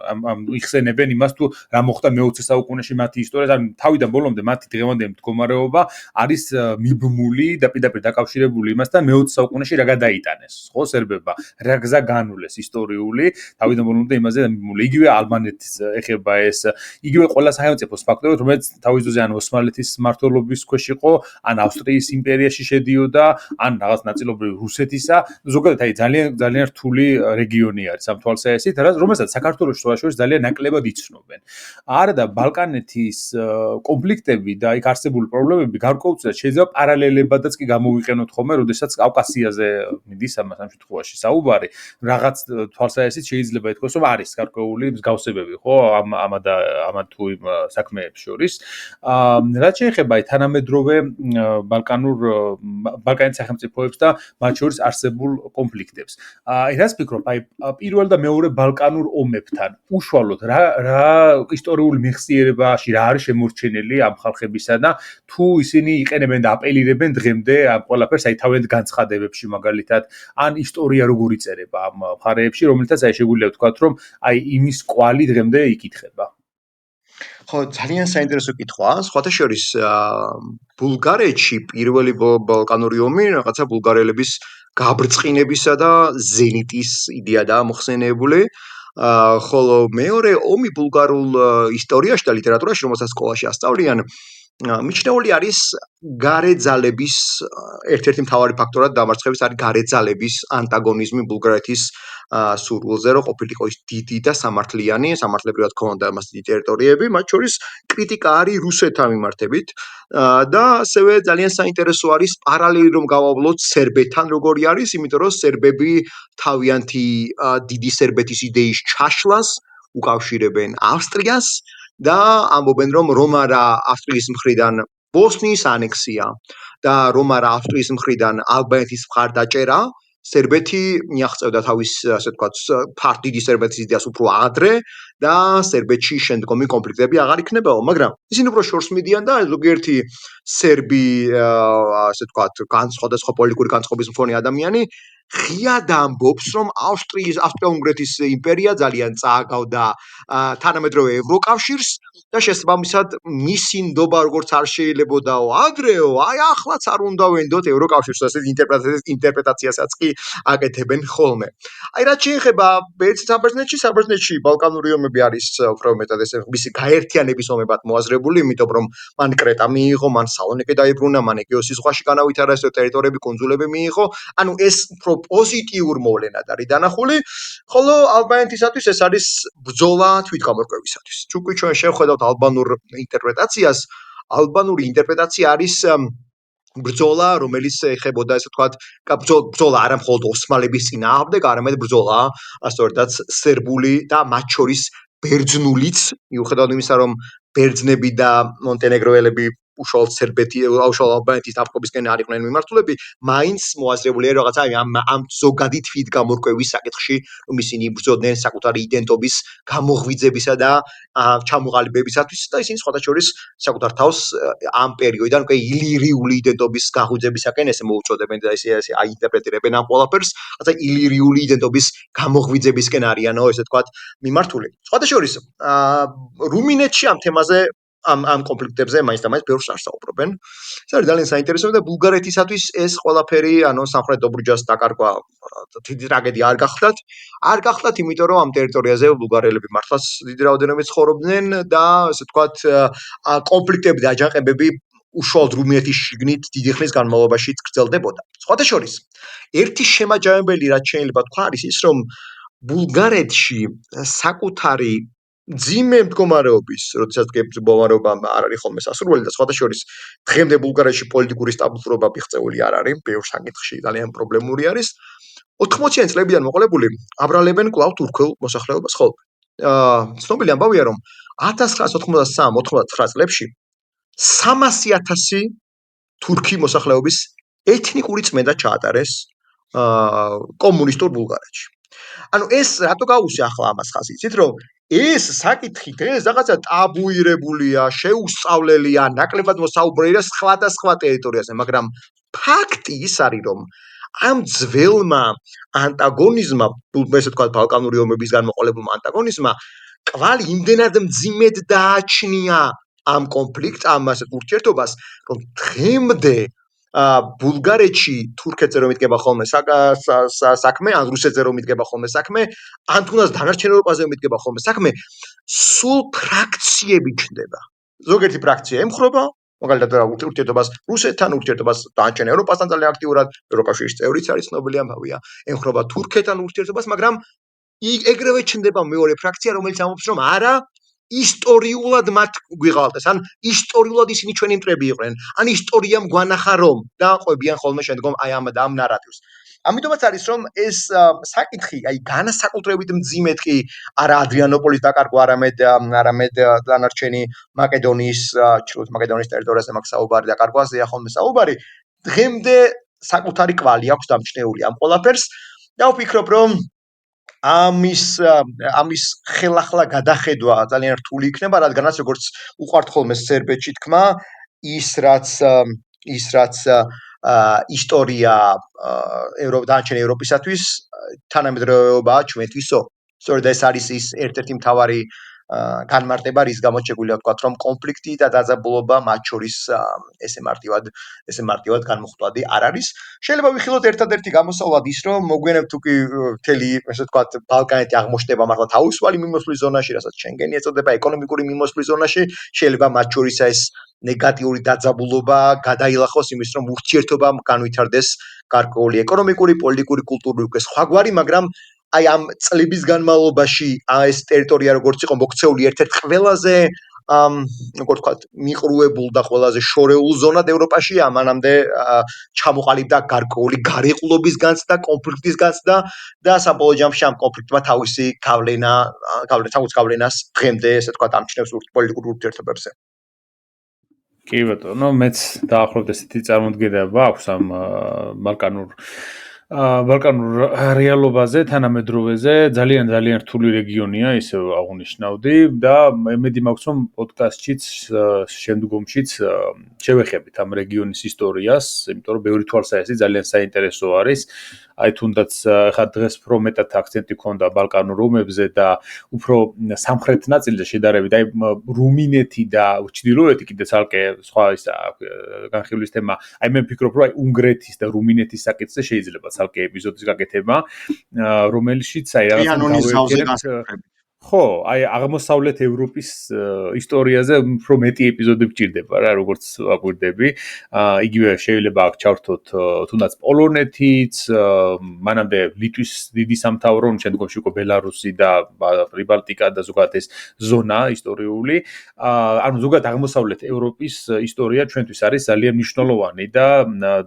ამ იხსენებენ იმას თუ რა მოხდა მე-20 საუკუნეში მათი ისტორია, ანუ თავიდან ბოლომდე მათი დღევანდელი მდგომარეობა არის მიბმული და პირდაპირ დაკავშირებული იმასთან მე-20 საუკუნეში რა გადაიტანეს, ხო, სერბებმა, რა გზა განვლეს ისტორიული, თავიდან ბოლომდე იმაზე მიბმული. იგივე ალბანეთის ეხება ეს, იგივე ყველა სახელმწიფოს ფაქტობრივად, რომელიც თავის დროზე ან ოსმალეთის მმართველობის ქვეშ იყო, ან ავსტრიის იმპერიაში შედიოდა, ან რაღაც ნაწილობრივ რუსეთისა, ზოგადად აი ძალიან რთული რეგიონი არის ამ თვალსაზრისით, რომელსაც საქართველოს შუაშორის ძალიან ნაკლებად იცნობენ. არა და ბალკანეთის კონფლიქტები და იქ არსებული პრობლემები გარკვეულწილად შეიძლება პარალელებადაც კი გამოვიყენოთ ხოლმე, როდესაც კავკასიაზე მიდის ამ შემთხვევაში საუბარი, რაღაც თვალსაზრისით შეიძლება ითქვას, რომ არის გარკვეული მსგავსებები, ხო, ამ თუ იმ საქმეებს შორის. რაც შეეხება თანამედროვე ბალკანეთის სახელმწიფოებს და მათ შორის არსებულ კონფლიქტებს. რას ფიქრობ, აი პირველ და მეორე ბალკანურ ომებთან უშუალოდ რა ისტორიული მეხსიერებაში რა არის შემორჩენილი ამ ხალხებისა და თუ ისინი იყენებენ და აპელირებენ დღემდე ამ ყველაფერს აი თავიანთ განცხადებებში მაგალითად ან ისტორია როგორ იწერება ამ მხარეებში, რომელთაც აი შეგვიძლია ვთქვათ, რომ აი იმის კვალი დღემდე იკითხება. ხო, ძალიან საინტერესო კითხვაა. სხვათა შორის ბულგარეთში პირველი ბალკანური ომი რაღაცა ბულგარელების გაბრწყინებისა და ზენიტის იდეადაა მოხსენიებული. ხოლო მეორე ომი ბულგარულ ისტორიაში და ლიტერატურაში, რომელსაც სკოლაში ასწავლიან, მიჩნეული არის გარე ძალების ერთ-ერთი მთავარი ფაქტორად დამარცხების არის გარე ძალების ანტაგონიზმი ბულგარეთის სურვილზე, რომ ყოფილიყო ის დიდი და სამართლებრივად ქონოდა მას დიდი ტერიტორიები, მათ შორის კრიტიკა არის რუსეთთან მიმართებით და ასევე ძალიან საინტერესო არის პარალელი რომ გავავლოთ სერბეთთან როგორი არის, იმიტომ რომ სერბები თავიანთი დიდი სერბეთის იდეის ჩაშლას უკავშირებენ ავსტრიას და ამბობენ რომ არა ავსტრიის მხრიდან ბოსნიის ანექსია და რომ არა ავსტრიის მხრიდან ალბანეთის მხარდაჭერა სერბეთი მიაღწევდა თავის ასე ვთქვათ დიდი სერბეთის იდეას უფრო ადრე და სერბეთში შემდგომი კონფლიქტები აღარ იქნებაო, მაგრამ ისინი უფრო შორს მიდიან და ზოგიერთი სერბი ასე ვთქვათ განსხვავებული პოლიტიკური განწყობის მქონე ადამიანი ღიად ამბობს რომ ავსტრია-უნგრეთის იმპერია ძალიან წააგავდა თანამედროვე ევროკავშირს და შესაბამისად მისი ნდობა როგორც არ შეიძლებოდაო ადრეო, აი ახლაც არ უნდა ვენდოთ ევროკავშირს, ასე ინტერპრეტაციასაც კი აკეთებენ ხოლმე. აი რაც შეეხება საბერძნეთში ბალკანური ომები არის უფრო მეტად ესე მისი გაერთიანების ომებად მოაზრებული, იმიტომ რომ მან კრეტა მიიღო, მან სალონიკი დაიბრუნა, მან ეგეოსის ზღვაში განავითარა ეს ტერიტორიები, კუნძულები მიიღო. ანუ ეს უფრო პოზიტიურ მოვლენად არის დანახული, ხოლო ალბანეთისათვის ეს არის ბრძოლა თვითგამორკვევისათვის. თუკი ჩვენ შევხედავთ ალბანურ ინტერპრეტაციას, ალბანური ინტერპრეტაცია არის ბრძოლა, რომელიც ეხებოდა ესე ვთქვათ, ბრძოლა არა მხოლოდ ოსმალების წინააღმდეგ, არამედ ბრძოლა, სწორედაც სერბული და მათ შორის ბერძნულიც, მიუხედავად იმისა, რომ ბერძნები და მონტენეგროელები უშუალოდ ალბანეთის დაპყრობისკენ არ იყვნენ მიმართულები, მაინც მოაზრებული era რაღაცა ამ ზოგადი თვითგამორკვევის საკითხში, რომ ისინი იბრძოდნენ საკუთარი იდენტობის გამოღვიძებისა და ჩამოყალიბებისათვის და ისინი სხვათა შორის საკუთარ თავს ამ პერიოდიდან უკვე ილირიული იდენტობის გაღვიძებისაკენ ესე მოუწოდებენ და ესე აინტერპრეტირებენ ამ ყველაფერს, რაღაცა ილირიული იდენტობის გამოღვიძებისკენ არიანო, ესე ვთქვათ, მიმართული. სხვათა შორის, რუმინეთში ამ თემაზე ამ კონფლიქტებზე მაინც და მაინც ბევრს არ საუბრობენ. ეს არის ძალიან საინტერესო და ბულგარეთისათვის ეს ყველაფერი, ანუ სამხრეთ დობრუჯას დაკარგვა დიდი ტრაგედია არ გახლდათ. არ გახლდათ, იმიტომ რომ ამ ტერიტორიაზე ბულგარელები მართლაც დიდი რაოდენობით ცხოვრობდნენ და ასე ვთქვათ, კონფლიქტები და აჯანყებები უშუალოდ რუმინეთის შიგნით დიდი ხნის განმავლობაში გრძელდებოდა. სხვათა შორის, ერთი შემაჯამებელი რაც შეიძლება თქვა არის ის, რომ ბულგარეთში საკუთარი ძიმე მდგომარეობის, როდესაც მდგომარეობა არ არის ხოლმე სასურველი და სხვათა შორის დღემდე ბულგარეთში პოლიტიკური სტაბილურობა მიღწეული არ არის, ბევრ საკითხში ძალიან პრობლემური არის. 80-იან წლებიდან მოყოლებული აბრალებენ კვლავ თურქულ მოსახლეობას ხოლმე. ცნობილი ამბავია, რომ 1983-99 წლებში 300,000 თურქი მოსახლეობის ეთნიკური წმენდა ჩაატარეს კომუნისტურ ბულგარეთში. ანუ ეს რატო გავუსვი ახლა ამას ხაზი, იცით რომ ეს საკითხი დღეს რაღაცა ტაბუირებულია, შეუსწავლელია, ნაკლებად მოსაუბრეა სხვა ტერიტორიაზე, მაგრამ ფაქტი ის არის, რომ ამ ძველმა ანტაგონიზმმა, ესე ვთქვათ, ბალკანური ომების განმოყოლებულმა ანტაგონიზმმა კვალი იმდენად მძიმედ დააჩნია ამ კონფლიქტს, ამ ასეთ ურთიერთობას, რომ დღემდე ბულგარეთში თურქეთზე რომ იდგება ხოლმე საქმე, ან რუსეთზე რომ იდგება ხოლმე საქმე, ან თუნდაც დანარჩენ ევროპაზე რომ იდგება ხოლმე საქმე, სულ ფრაქციები ჩნდება. ზოგიერთი ფრაქცია ემხრობა, მაგალითად ურთიერთობას რუსეთთან, ურთიერთობას დანარჩენ ევროპასთან ძალიან აქტიურად, ევროკავშირის წევრიც არის ცნობილი ამბავია, ემხრობა თურქეთთან ურთიერთობას, მაგრამ ეგრევე ჩნდება მეორე ფრაქცია, რომელიც ამბობს, რომ არა ისტორიულად მათ გვიღალდეს, ან ისტორიულად ისინი ჩვენი მტრები იყვნენ, ან ისტორიამ გვანახა რომ და ყვებიან ხოლმე შემდგომ აი ამ ნარატივს. ამიტომაც არის რომ ეს საკითხი, აი განსაკუთრებით მძიმედ კი არა ადრიანოპოლის დაკარგვა, არამედ დანარჩენი მაკედონიის, ჩრდილოეთ მაკედონიის ტერიტორიაზე მაგ საუბარი დაკარგვაზეა ხოლმე საუბარი, დღემდე საკუთარი კვალი აქვს დამჩნეული ამ ყველაფერს და ვფიქრობ რომ ამის ხელახლა გადახედვა ძალიან რთული იქნება, რადგანაც როგორც უყვართ ხოლმე სერბეთში თქმა, ის რაც ისტორია დანარჩენ ევროპისათვის თანამედროვეობაა ჩვენთვისო. სწორედ ეს არის ის ერთ-ერთი მთავარი განმარტება, რის გამოც შეგვიძლია ვთქვათ, რომ კონფლიქტი და დაძაბულობა მათ შორის ესე მარტივად განმოხტვადი არ არის. შეიძლება ვიხილოთ ერთადერთი გამოსავალად ის, რომ მოგვიანებით თუ კი მთელი, ესე ვთქვათ, ბალკანეთი აღმოჩნდება მართლა თავისუფალი მიმოსვლის ზონაში, რასაც შენგენი ეწოდება, ეკონომიკური მიმოსვლის ზონაში, შეიძლება მათ შორის ეს ნეგატიური დაძაბულობა გადაილახოს იმის რომ ურთიერთობა განვითარდეს გარკვეული ეკონომიკური, პოლიტიკური, კულტურული უკვე სხვაგვარი, მაგრამ აი ამ წლების განმავლობაში ეს ტერიტორია როგორც იყო მოქცეული ერთ-ერთ ყველაზე როგორ ვთქვათ, მიყრუებულ და ყველაზე შორეულ ზონად ევროპაში, ამანამდე ჩამოყალიბდა გარკვეული გარიყულობის განცდა, კონფლიქტის განცდა და საბოლოო ჯამში ამ კონფლიქტმა თავისი გავლენას დღემდე, ესე ვთქვათ, ამჩნევს პოლიტიკურ ურთიერთობებზე. კი ბატონო, მეც დაახლოებით ესეთი წარმოდგენა აქვს ამ ბალკანურ რეალობაზე, თანამედროვეზე, ძალიან რთული რეგიონია, ისე აღნიშნავდი და მედი მაქვს რომ პოდკასტშიც შემდგომშიც შევეხებით ამ რეგიონის ისტორიას, იმიტომ რომ ბევრი თვალსაჩინო ძალიან საინტერესო არის. აი თუნდაც ხა დღეს უფრო მეტად აქცენტი ქონდა ბალკანურ ომებზე და უფრო სამხრეთ ნაწილზე შედარებით, აი რუმინეთი და ჩრდილოეთი კიდე ცალკე სხვა ის განხილვის თემა. აი მე ვფიქრობ, რომ აი უნგრეთის და რუმინეთის საკითხზე შეიძლება ცალკე ეპიზოდის გაკეთება, რომელშიც აი რაღაცა ხო, აი აღმოსავლეთ ევროპის ისტორიაზე უფრო მეტი ეპიზოდი გვჭირდება რა, როგორც აკვირდები. იგივე შეიძლება აქ ჩავთოთ თუნდაც პოლონეთიც, მანამდე ლიტვის დიდი სამთავრო, შემდგომში უკვე ბელარუსი და პრიბალტიკა და ზოგადად ეს ზონა ისტორიული. ანუ ზოგადად აღმოსავლეთ ევროპის ისტორია ჩვენთვის არის ძალიან მნიშვნელოვანი და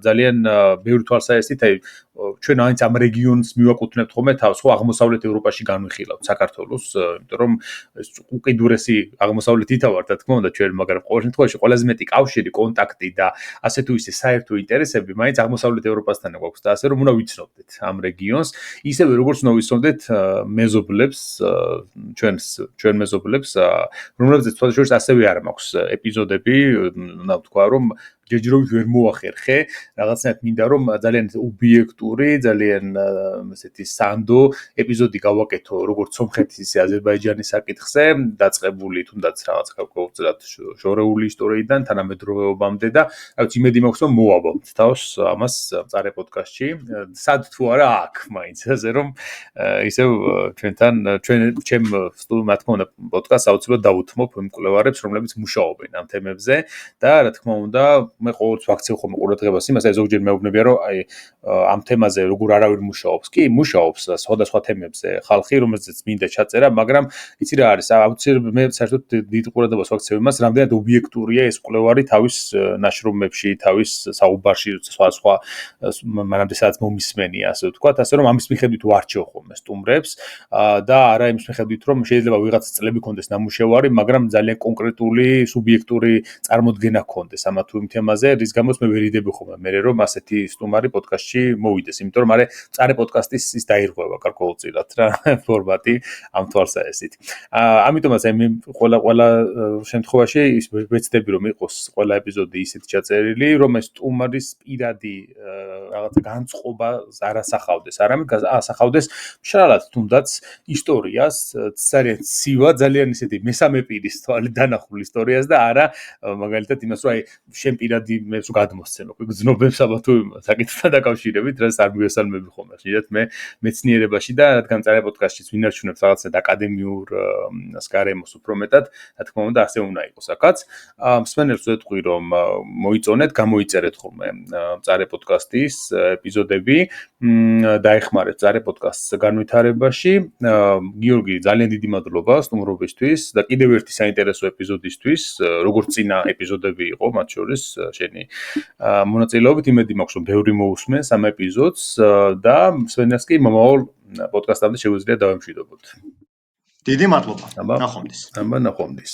ძალიან ბევრი თვალსაჩინოით აი ჩვენ აინც ამ რეგიონს მივაკუთვნებთ ხოლმე თავს, ხო აღმოსავლეთ ევროპაში განვიხილავთ საქართველოს, იმიტომ რომ ეს უკიდურესი აღმოსავლეთითა ვართ, რა თქმა უნდა, ჩვენ, მაგრამ ყოველ შემთხვევაში ყველაზე მეტი კავშირი, კონტაქტი და ასე თუ ისე საერთო ინტერესები მაინც აღმოსავლეთ ევროპასთან გვაქვს და ასე რომ უნდა ვიცნობდეთ ამ რეგიონს, ისევე როგორც უნდა ვიცნობდეთ მეზობლებს, ჩვენ მეზობლებს, რომლებზეც თვალსაჩინო ასევე არ მაქვს ეპიზოდები, უნდა ვთქვა, რომ ჯერჯერობით ვერ მოახერხე, რაღაცნაირად მინდა რომ ძალიან ობიექტური, ძალიან ესეთი სანდო ეპიზოდი გავაკეთო როგორც სომხეთის ისე აზერბაიჯანის საკითხზე, დაწყებული თუნდაც რაღაც გაუძლად შორეული ისტორიიდან თანამედროვეობამდე და რაც იმედი მაქვს რომ მოვაბავთ თავს ამას მწარე პოდკასტში. სად თუ არა აქ მაინც ასე რომ ისევ ჩემ რა თქმა უნდა პოდკასტს აუცილებლად დავუთმობ მკვლევარებს, რომლებიც მუშაობენ ამ თემებზე და რა თქმა უნდა მე ყოველთვის ვაქცევ ხოლმე ყურადღებას იმას, აი ზოგჯერ მეუბნებია რომ აი ამ თემაზე როგორ არავინ მუშაობს. კი, მუშაობს სხვადასხვა თემებზე ხალხი, რომელზეც მინდა ჩაწერა, მაგრამ იცი რა არის, აუცილებლად მე საერთოდ დიდ ყურადღებას ვაქცევ იმას, რამდენად ობიექტურია ეს კვლევარი თავის ნაშრომებში, თავის საუბარში, სხვა მანამდე სადაც მომისმენია, ასე ვთქვათ, ასე რომ ამის მიხედვით ვარჩევ ხოლმე სტუმრებს და არა იმის მიხედვით, რომ შეიძლება ვიღაცა წლები კონდეს ნამუშევარი, მაგრამ ძალიან კონკრეტული, სუბიექტური წარმოდგენა ქონდეს ამა თუ იმ თემაზე, რის გამოც მე ვერიდები ხოლმე მე რომ ასეთი სტუმარი პოდკასტში მოვიდეს, იმიტომ რომ არის მწარე პოდკასტის ის დაირღვევა გარკვეულწილად რა ფორმატი ამ თვალსაჩინოით. ამიტომაც აი მე ყველა შემთხვევაში ის ვეცდები რომ იყოს ყველა ეპიზოდი ისეთი ჩაწერილი, რომ ეს სტუმარის პირადი რაღაცა განწყობა არ ასახავდეს, არამედ ასახავდეს მშრალად თუნდაც ისტორიას, ძალიან ცივა, ძალიან ისეთი მესამე პირის თვალით დანახულ ისტორიას და არა მაგალითად იმას რომ აი შენ პირადი მე ვსო გადმოსცემ, გრძნობებს ამა თუ საკითხთან დაკავშირებით, რაც არ მივესალმები ხოლმე. ხშირად მე მეცნიერებაში და რადგან მწარე პოდკასტშიც ვინარჩუნებ რაღაცა აკადემიურ გარემოს უფრო მეტად, რა თქმა უნდა, ასე უნდა იყოს აქაც. მსმენელს ვეთქვი, რომ მოიწონეთ, გამოიწერეთ ხოლმე მწარე პოდკასტის ეპიზოდები, დაეხმარეთ მწარე პოდკასტს განვითარებაში. გიორგი, ძალიან დიდი მადლობა სტუმრობისთვის და კიდევ ერთი საინტერესო ეპიზოდისთვის, როგორც წინა ეპიზოდები იყო, მათ შორის შენი მონაწილეობით, იმედი მაქვს, რომ ბევრი მოусმენს ამ ეპიზოდს და მსმენელს კი მომავალ პოდკასტამდე შეგვიძლია დავემშვიდობოთ. დიდი მადლობა. ნახვამდის. ნახვამდის.